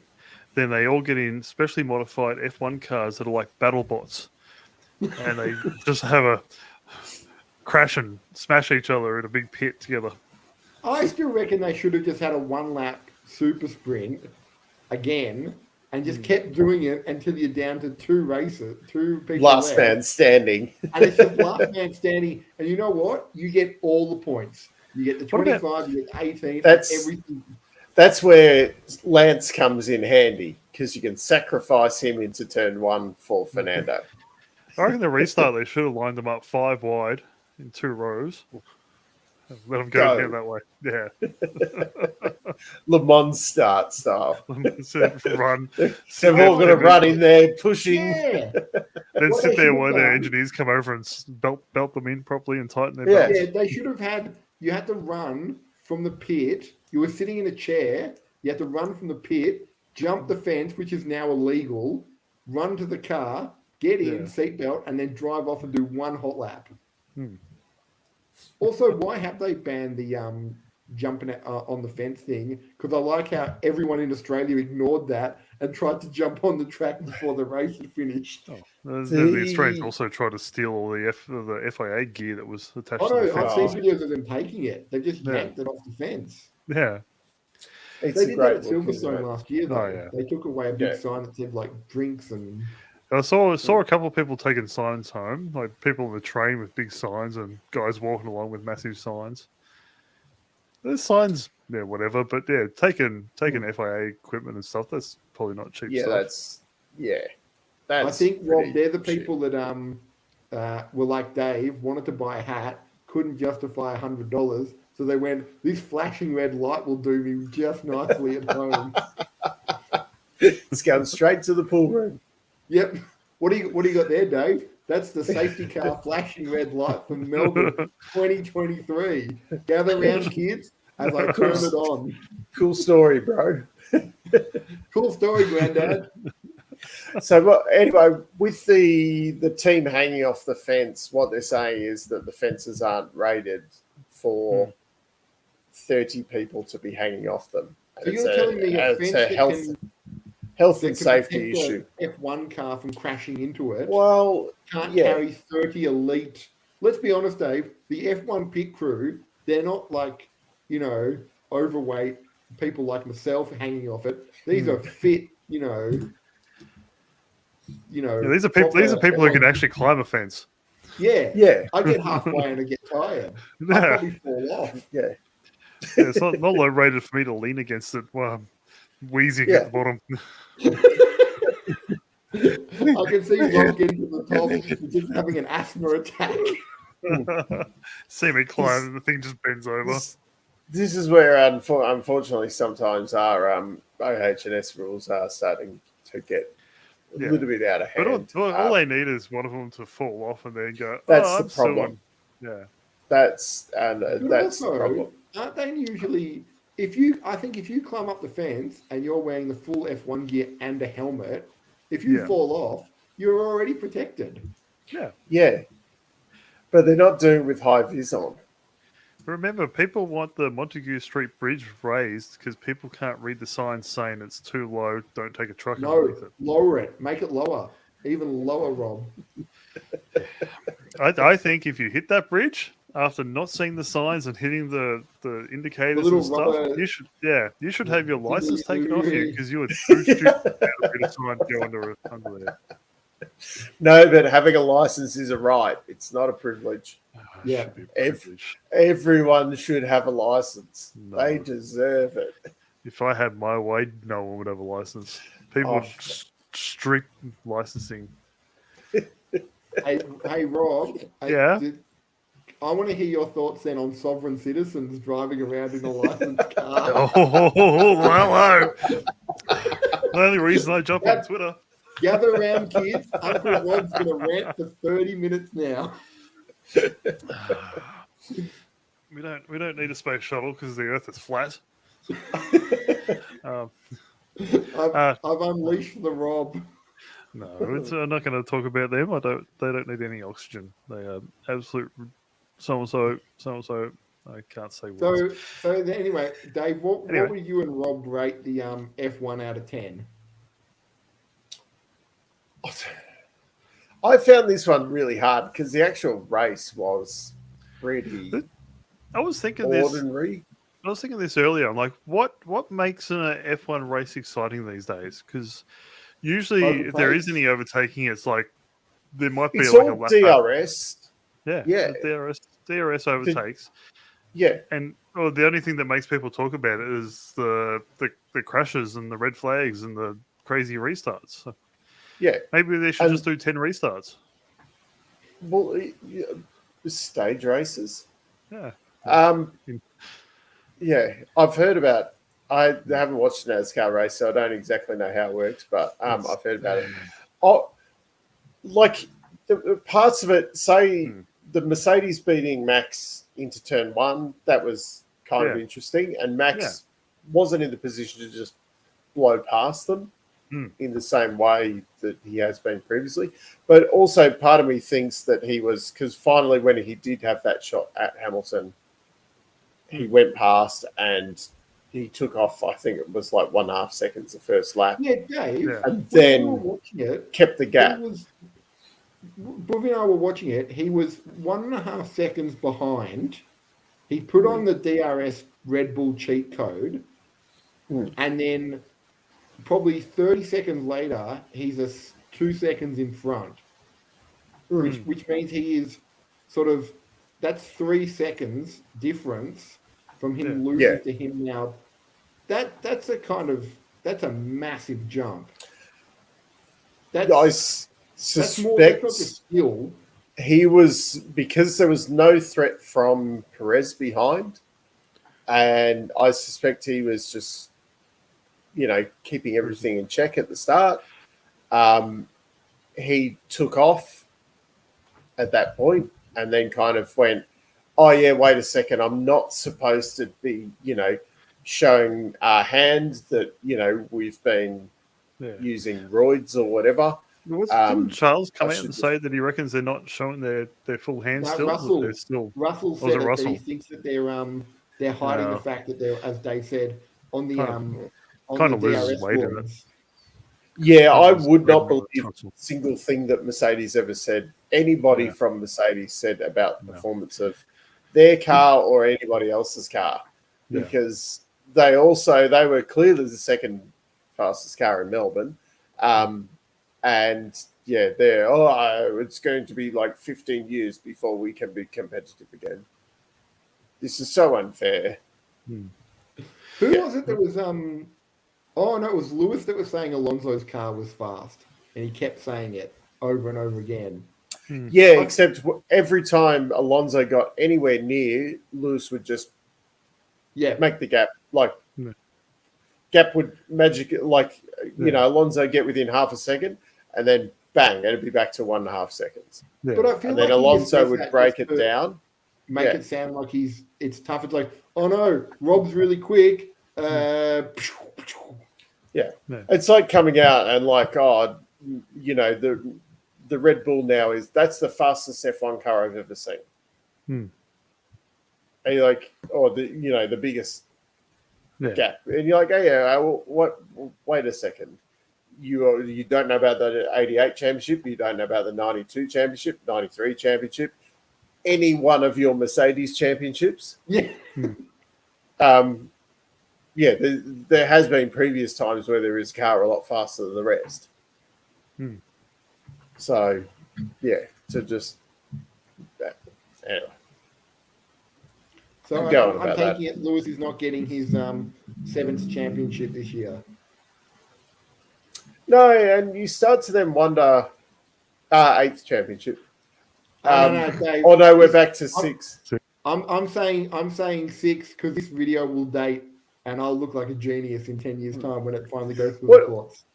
then they all get in specially modified F1 cars that are like battle bots. And they just have a crash and smash each other in a big pit together. I still reckon they should have just had a 1 lap super sprint again and just kept doing it until you're down to 2 people last man standing. And it's just last man standing. And you know what? You get all the points. You get the 25, you get 18, everything. That's where Lance comes in handy, because you can sacrifice him into turn 1 for Fernando. I reckon the restart, they should have lined them up 5 wide in 2 rows. Let them go down that way. Yeah. Le Mans start style. Run. They've all got to run in there, pushing. Yeah. Then sit there while their engineers come over and belt them in properly and tighten their belts. Yeah, they should have had, you had to run from the pit. You were sitting in a chair. You had to run from the pit, jump the fence, which is now illegal, run to the car, get in, seatbelt, and then drive off and do 1 hot lap. Also, why have they banned the jumping on the fence thing? Because I like how everyone in Australia ignored that and tried to jump on the track before the race had finished. The Australians also tried to steal all the FIA gear that was attached to the fence. I've seen videos of them taking it. They just yanked it off the fence. Yeah. They did that at Silverstone last year, though. Oh, yeah. They took away a big sign that said, like, drinks and... I saw a couple of people taking signs home, like people on the train with big signs and guys walking along with massive signs. There's signs, whatever, but taking FIA equipment and stuff, that's probably not cheap stuff. That's I think, Rob, they're the people that were like Dave, wanted to buy a hat, couldn't justify $100, so they went, this flashing red light will do me just nicely at home. It's going straight to the pool room. Yep. What do you got there, Dave? That's the safety car flashing red light from Melbourne 2023. Gather round, kids, as I turn it on. Cool story, bro. Cool story, Granddad. So anyway, with the team hanging off the fence, what they're saying is that the fences aren't rated for 30 people to be hanging off them. So you're telling me a fence health and safety issue. F1 car from crashing into it. Well, can't carry 30 elite. Let's be honest, Dave. The F1 pit crew, they're not like, overweight people like myself hanging off it. These are fit, these are people who can actually climb a fence. Yeah. I get halfway and I get tired. I probably fall off. Yeah. It's not low rated for me to lean against it while I'm wheezing at the bottom. I can see Rob getting to the top, just having an asthma attack. See me climb, and the thing just bends over. This is where, unfortunately, sometimes our OH&S rules are starting to get a little bit out of hand. But all they need is one of them to fall off and then go, that's the problem. That's also, the problem. Aren't they usually... I think if you climb up the fence and you're wearing the full F1 gear and a helmet, if you fall off, you're already protected. Yeah. But they're not doing it with high vis on. Remember, people want the Montague Street Bridge raised because people can't read the signs saying it's too low, don't take a truck underneath it. Lower it. Make it lower. Even lower, Rob. I think if you hit that bridge... After not seeing the signs and hitting the indicators and stuff, you should have your license taken off you because you were too stupid to try and go under there. No, but having a license is a right. It's not a privilege. Everyone should have a license. No. They deserve it. If I had my way, no one would have a license. People strict licensing. Hey, Rob. I want to hear your thoughts then on sovereign citizens driving around in a licensed car. Hello. The only reason I jump on Twitter. Gather around, kids. Uncle Rob's going to rant for 30 minutes now. We don't need a space shuttle because the Earth is flat. I've unleashed the Rob. No, I'm not going to talk about them. They don't need any oxygen. They are absolute so and so. I can't say words. So anyway, Dave, what Anyway. would you and Rob rate the F1 out of 10? I found this one really hard because the actual race was pretty I was thinking ordinary. I was thinking this earlier. I'm like, what makes an F1 race exciting these days? Because usually, if there is any overtaking, it's like there might be It's like a all lap DRS. Yeah, Yeah. DRS overtakes. And the only thing that makes people talk about it is the crashes and the red flags and the crazy restarts. So yeah, maybe they should just do 10 restarts. Well, stage races. Yeah. Yeah, I've heard about. I haven't watched an NASCAR race, so I don't exactly know how it works. But I've heard about it. Oh, like the parts of it. Say the Mercedes beating Max into turn one. That was kind of interesting, and Max wasn't in the position to just blow past them in the same way that he has been previously. But also, part of me thinks that he was, because finally, when he did have that shot at Hamilton, he went past and he took off. I think it was like 1.5 seconds the first lap. Yeah, Dave. And then we were watching it, kept the gap. Bobby and I were watching it. He was 1.5 seconds behind. He put on the DRS Red Bull cheat code, and then probably 30 seconds later, he's 2 seconds in front, which means he is sort of, that's 3 seconds difference from him losing to him now. That's a massive jump. I that's not the skill. He was, because there was no threat from Perez behind, and I suspect he was just, keeping everything in check at the start. He took off at that point and then kind of went, oh, yeah, wait a second, I'm not supposed to be, showing our hand that, we've been using roids or whatever. Didn't Charles come out and say that he reckons they're not showing their full hand still? Russell said that he thinks that they're hiding the fact that they're, as Dave said, on the kind of loses weight in it. Yeah, I would not believe a single thing that Mercedes ever said. Anybody from Mercedes said about the performance of their car or anybody else's car, because they were clearly the second fastest car in Melbourne. And it's going to be like 15 years before we can be competitive again. This is so unfair. Who was it that was oh no, it was Lewis that was saying Alonso's car was fast, and he kept saying it over and over again. Yeah, except every time Alonso got anywhere near, Lewis would just make the gap. Gap would Alonso get within half a second, and then bang, it'd be back to 1.5 seconds. Yeah. But I feel then Alonso would break it down, make it sound like it's tough. It's like, oh no, Rob's really quick. It's like coming out and like, the Red Bull now that's the fastest F1 car I've ever seen. And you're like, the biggest gap, and you're like, wait a second, you don't know about the 88 championship, you don't know about the 92 championship, 93 championship, any one of your Mercedes championships. There has been previous times where there is a car a lot faster than the rest. So to just anyway. So I'm taking it Lewis is not getting his 7th championship this year. No, and you start to then wonder 8th championship. Dave, we're back to 6. I'm saying 6 because this video will date, and I'll look like a genius in 10 years' time when it finally goes through the courts.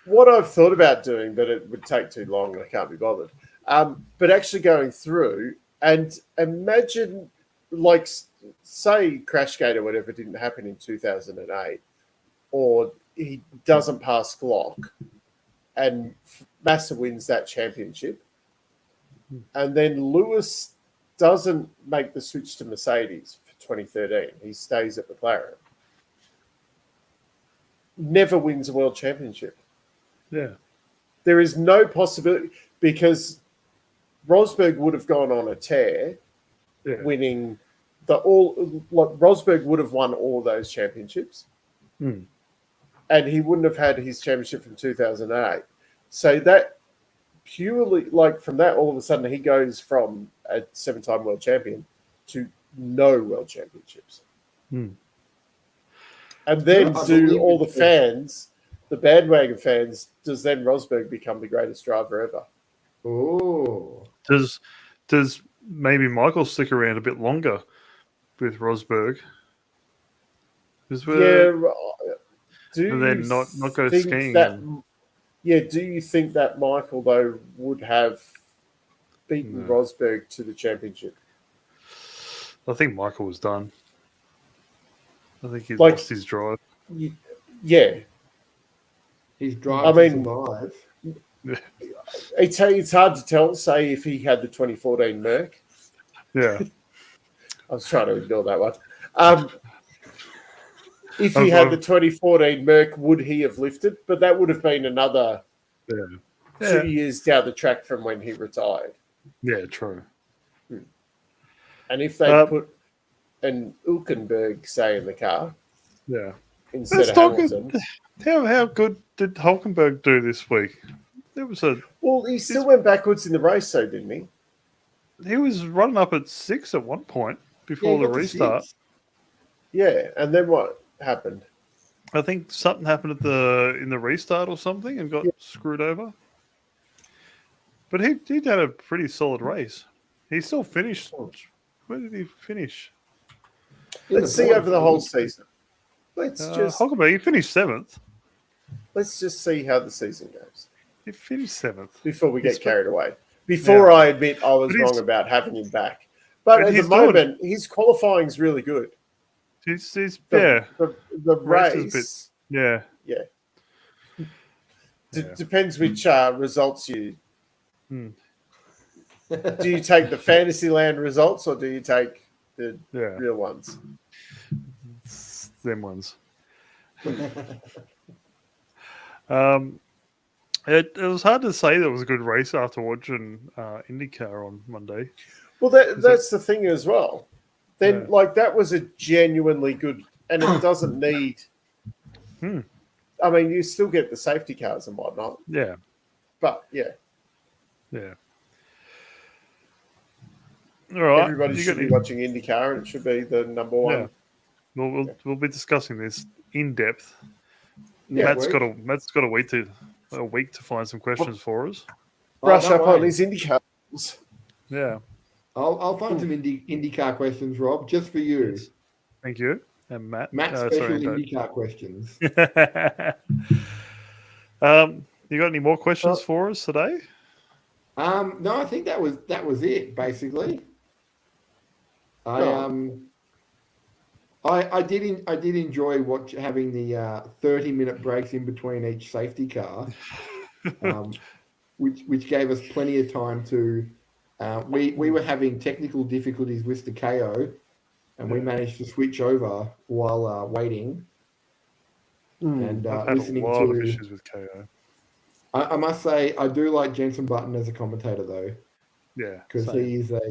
What I've thought about doing, but it would take too long and I can't be bothered. But actually going through And imagine, like, say Crashgate or whatever didn't happen in 2008, or he doesn't pass Glock, and Massa wins that championship, and then Lewis doesn't make the switch to Mercedes for 2013. He stays at McLaren. Never wins a world championship. Yeah. There is no possibility, because Rosberg would have gone on a tear, winning Rosberg would have won all those championships, and he wouldn't have had his championship from 2008. So that purely, like, from that, all of a sudden he goes from a 7-time world champion to no world championships. And then do all the fans, the bandwagon fans, does then Rosberg become the greatest driver ever? Oh, does maybe Michael stick around a bit longer with Rosberg? And then not go skiing. Do you think that Michael, though, would have beaten Rosberg to the championship? I think Michael was done. I think he lost his drive. Yeah. His drive to survive. It's hard to tell, say, if he had the 2014 Merc. Yeah. I was trying to ignore that one. If he had the 2014 Merc, would he have lifted? But that would have been another 2 years down the track from when he retired. Yeah, true. And if they put an Hülkenberg, say, in the car, instead of Hamilton. How good did Hülkenberg do this week? He still went backwards in the race, though, didn't he? He was running up at 6 at one point before the restart. Yeah, and then what happened? I think something happened in the restart or something and got screwed over. But he had a pretty solid race. He still finished. Where did he finish? Let's see over the whole season. Hülkenberg, he finished 7th. Let's just see how the season goes. He finished 7th. Before we get carried away. Before I admit I was wrong about having him back. But at the moment, his qualifying is really good. The race. Yeah. Depends which results you. Do you take the Fantasyland results or do you take the real ones? It's them ones. It was hard to say that it was a good race after watching IndyCar on Monday. Well, that's the thing as well. Then, that was a genuinely good, and it doesn't need. I mean, you still get the safety cars and whatnot. Yeah. But yeah. All right. Everybody should be watching IndyCar, and it should be the number one. Yeah. We'll be discussing this in depth. Yeah, Matt's got a week to find some questions for us. Brush up on his IndyCar. Yeah. I'll find some IndyCar questions, Rob, just for you. Yes. Thank you. And Matt. Matt's special IndyCar questions. You got any more questions for us today? No, I think that was it, basically. I did enjoy having the 30-minute breaks in between each safety car, which gave us plenty of time to. We were having technical difficulties with the KO, and we managed to switch over while waiting. And I've had listening a lot to of issues with KO. I must say I do like Jenson Button as a commentator, though. Yeah, because he's a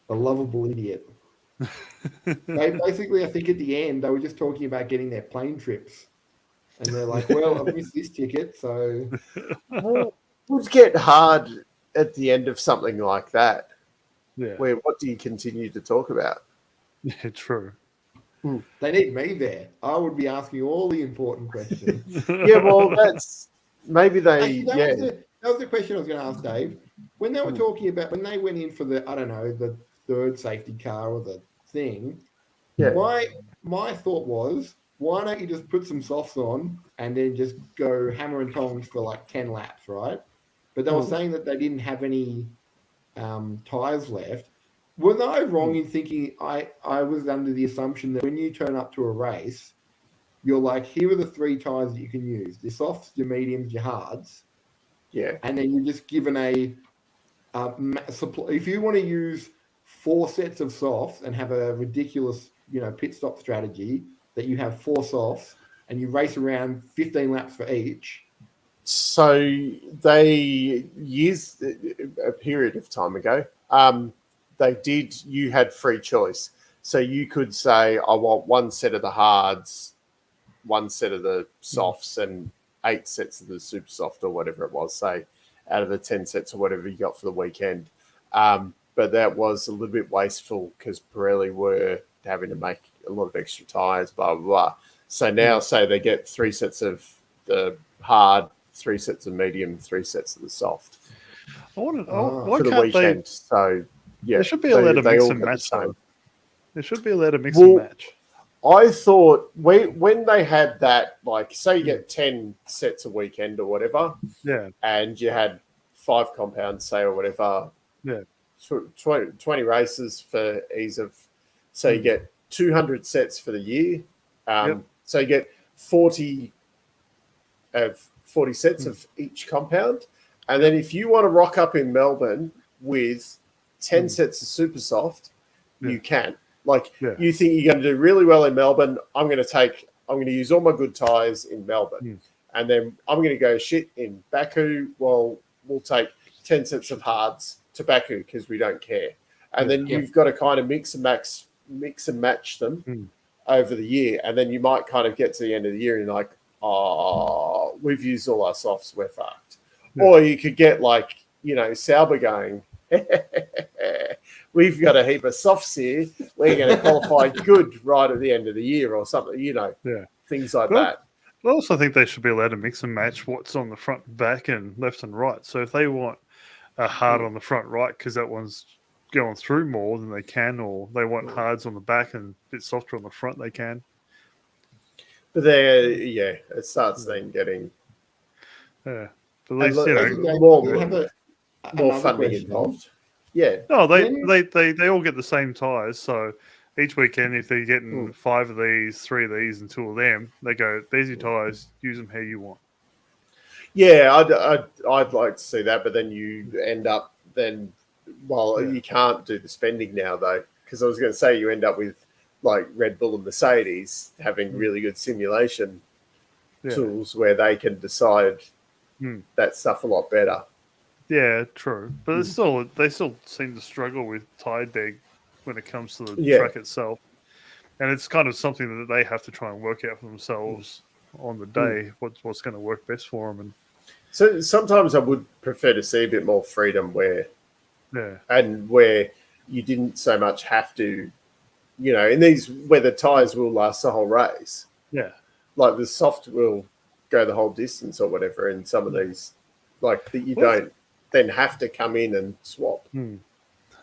lovable idiot. Basically, I think at the end they were just talking about getting their plane trips, and they're like, "Well, I've missed this ticket, so." It would get hard at the end of something like that. Yeah. Where what do you continue to talk about? Yeah, true. They need me there. I would be asking all the important questions. Yeah, well, that's maybe they. That was the question I was going to ask Dave. When they were talking about when they went in for the the third safety car or the thing. Yeah. My thought was, why don't you just put some softs on and then just go hammer and tongs for like 10 laps, right? But they were saying that they didn't have any tyres left. Was I wrong in thinking I was under the assumption that when you turn up to a race, you're like, here are the 3 tyres that you can use: your softs, your mediums, your hards. Yeah. And then you're just given a supply. If you want to use 4 sets of softs and have a ridiculous, pit stop strategy, that you have 4 softs and you race around 15 laps for each. So they used a period of time ago. You had free choice. So you could say, I want 1 set of the hards, 1 set of the softs, and 8 sets of the super soft or whatever it was, say, out of the 10 sets or whatever you got for the weekend. But that was a little bit wasteful because Pirelli were having to make a lot of extra tyres, blah, blah, blah. So now, say they get 3 sets of the hard, 3 sets of medium, 3 sets of the soft Why for the can't weekend. So, yeah. They should be allowed to they mix all and get the match, same. though. They should be allowed to mix and match. I thought when they had that, like, say you get 10 sets a weekend or whatever, Yeah, and you had 5 compounds, say, or whatever, yeah, 20 races for ease of, so you get 200 sets for the year. So you get 40 sets of each compound. And then if you want to rock up in Melbourne with 10 sets of super soft, you can. Like, you think you're going to do really well in Melbourne, I'm going to use all my good tyres in Melbourne. And then I'm going to go shit in Baku. Well, we'll take 10 sets of hards to Baku because we don't care. And then you've got to kind of mix and match them over the year. And then you might kind of get to the end of the year and you're like, oh, we've used all our softs, we're fucked. Or you could get like, Sauber going, we've got a heap of softs here. We're going to qualify good right at the end of the year or something, things like that. I also think they should be allowed to mix and match what's on the front, back, and left and right. So if they want a hard on the front right because that one's going through more than they can, or they want hards on the back and a bit softer on the front, they can. But it starts then getting but at least more funding involved. Yeah. No, they all get the same tyres. So each weekend, if they're getting 5 of these, 3 of these, and 2 of them, they go, "There's your tyres. Use them how you want." Yeah, I'd like to see that, but then you end up you can't do the spending now though, because I was going to say you end up with like Red Bull and Mercedes having really good simulation tools where they can decide that stuff a lot better. Yeah, true. But they still seem to struggle with tire deg when it comes to the track itself. And it's kind of something that they have to try and work out for themselves on the day, what's going to work best for them. And so sometimes I would prefer to see a bit more freedom where you didn't so much have to, in these where the tyres will last the whole race. Yeah. Like the soft will go the whole distance or whatever. And some of these, like that you don't then have to come in and swap.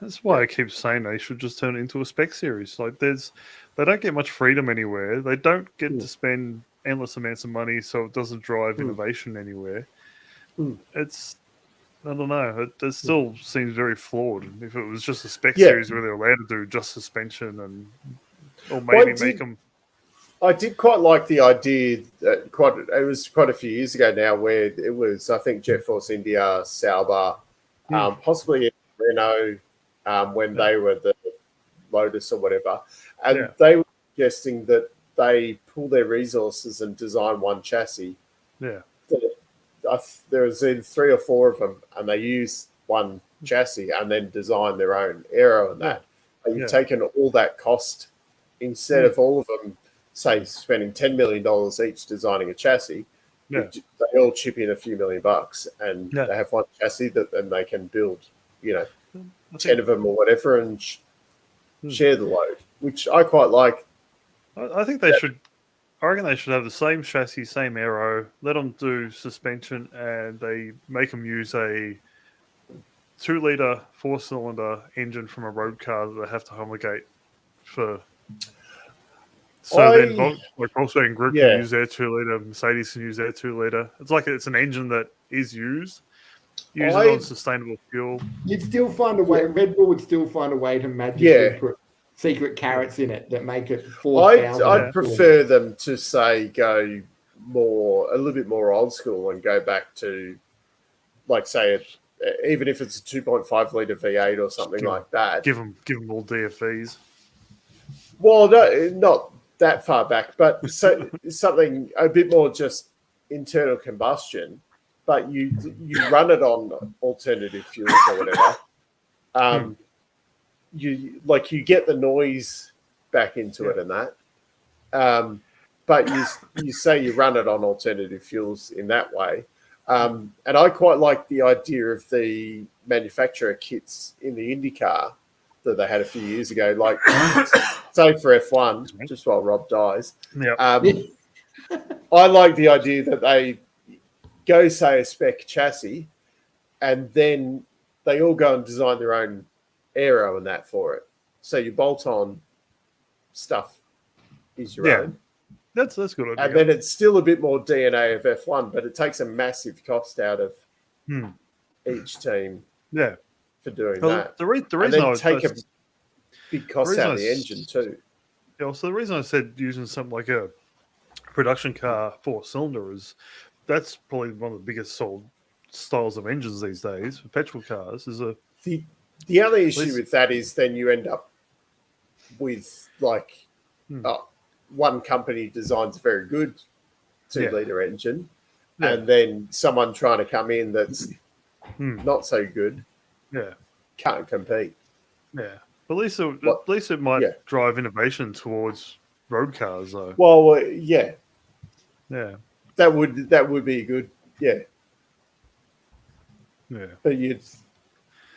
That's why I keep saying they should just turn it into a spec series. Like they don't get much freedom anywhere. They don't get to spend endless amounts of money, so it doesn't drive innovation anywhere. It's, I don't know. It still seems very flawed. If it was just a spec series where they're allowed to do just suspension or maybe make them. I did quite like the idea that it was quite a few years ago now where it was, I think, Jet Force India, Sauber, possibly Renault, when they were the Lotus or whatever. And they were suggesting that they pull their resources and design one chassis. Yeah. There was either 3 or 4 of them, and they use one chassis and then design their own aero and that. And you've taken all that cost instead of all of them, say, spending $10 million each designing a chassis. They all chip in a few $1 million and they have one chassis that then they can build, 10 of them or whatever and share the load, which I quite like. I think they should. I reckon they should have the same chassis, same aero. Let them do suspension, and they make them use a 2-liter 4-cylinder engine from a road car that they have to homologate for. So then, like Volkswagen Group can use their 2-liter, Mercedes can use their 2-liter. It's like it's an engine that is used, use it on sustainable fuel. You'd still find a way. Red Bull would still find a way to magically put secret carrots in it that make it 4,000. I'd prefer them to say go a little bit more old school and go back to, like, say, even if it's a 2.5 litre V8 or something like that. Give them all DFVs. Well, no, not that far back, but something a bit more just internal combustion, but you run it on alternative fuels or whatever. You get the noise back into it and that. But you say you run it on alternative fuels in that way. And I quite like the idea of the manufacturer kits in the IndyCar that they had a few years ago, like say for F1, just while Rob dies. I like the idea that they go, say, a spec chassis, and then they all go and design their own aero and that for it. So your bolt-on stuff is your own. That's good idea. And then it's still a bit more DNA of F1, but it takes a massive cost out of each team. Yeah. For doing that. The reason and then take a big cost out of the engine too. Yeah, so the reason I said using something like a production car 4-cylinder is that's probably one of the biggest sold styles of engines these days for petrol cars. The only issue with that is then you end up with like one company designs a very good 2-litre engine, and then someone trying to come in that's not so good. Yeah, can't compete. Yeah, but at least it might drive innovation towards road cars, though. Well, yeah, that would be good. Yeah. But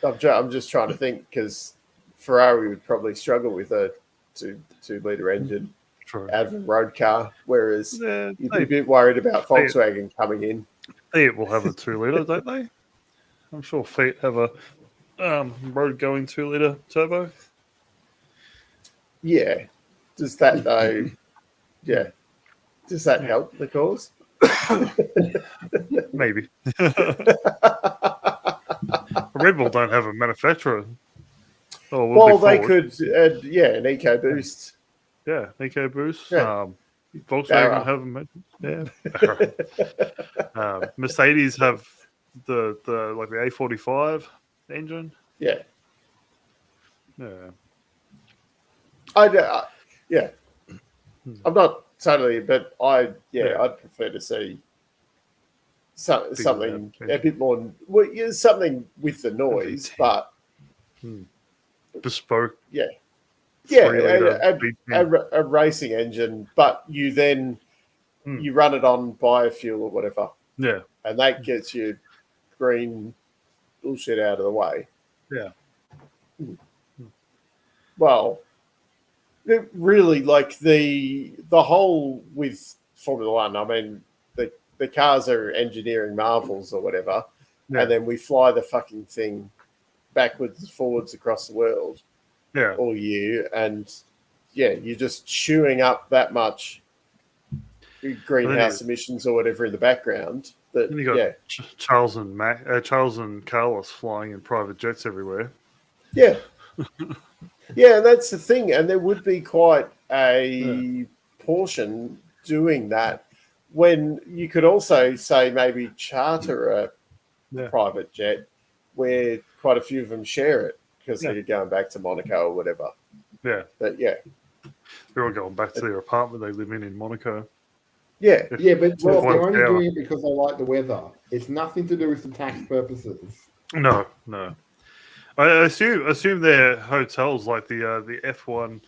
I'm just trying to think, because Ferrari would probably struggle with a 2-litre engine out of a road car, whereas you'd be a bit worried about Volkswagen coming in. Fiat will have a 2-litre, don't they? I'm sure Fiat have a road-going 2-litre turbo. Yeah. Does that though? Yeah. Does that help the cause? Maybe. Red Bull don't have a manufacturer. Well, they could. An EcoBoost. Yeah, EcoBoost. Yeah. Volkswagen have them. Yeah. Mercedes have the A45 engine. Yeah. Yeah. I'm not totally, but I'd prefer to see something a bit more, something with the noise, but bespoke. Yeah. A racing engine, but you then you run it on biofuel or whatever. Yeah. And that gets you green bullshit out of the way. Yeah. Well, it really, like the whole with Formula One, I mean, the cars are engineering marvels or whatever, and then we fly the fucking thing backwards and forwards across the world all year, and you're just chewing up that much greenhouse emissions or whatever in the background. That you got Charles and Carlos flying in private jets everywhere. Yeah. Yeah, and that's the thing. And there would be quite a portion doing that, when you could also say maybe charter a private jet where quite a few of them share it because they're going back to Monaco or whatever. Yeah. But they're all going back to their apartment they live in Monaco. Yeah. But they're only doing it because they like the weather. It's nothing to do with the tax purposes. No. I assume their hotels like the F1.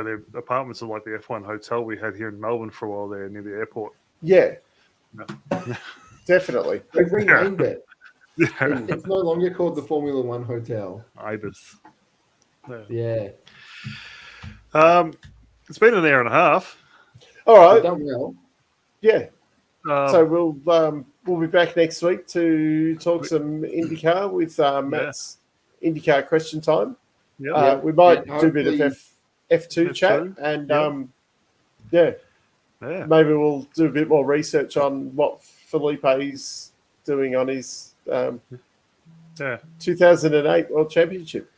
Their apartments are like the F1 hotel we had here in Melbourne for a while there near the airport. Yeah, definitely. They've renamed it. It's no longer called the Formula One Hotel. Ibis. Yeah. It's been an hour and a half. All right. You've done well. Yeah. So we'll be back next week to talk some IndyCar with Matt's IndyCar question time. Yeah. We might do a bit of F2 chat, and maybe we'll do a bit more research on what Felipe's doing on his Yeah, 2008 World Championship.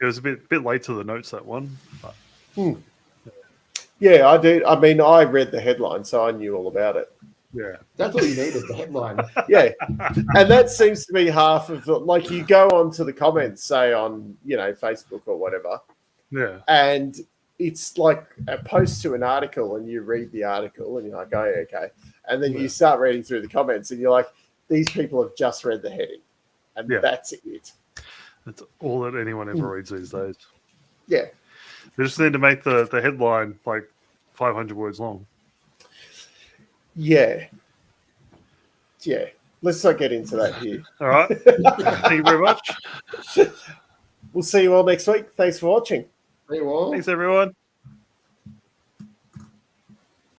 it was a bit late to the notes, that one. But, Yeah, I do. I mean, I read the headline, so I knew all about it. yeah. That's all you needed, the headline. Yeah, and that seems to be half of it. Like you go onto the comments, say on Facebook or whatever, Yeah. and it's like a post to an article, and you read the article, and you're like, oh, okay, and then you start reading through the comments, and you're like, these people have just read the heading, and that's it. That's all that anyone ever reads these days. Yeah. They just need to make the headline like 500 words long. Yeah. Let's not get into that here. All right. Thank you very much. We'll see you all next week. Thanks for watching. Hey, well. Thanks, everyone.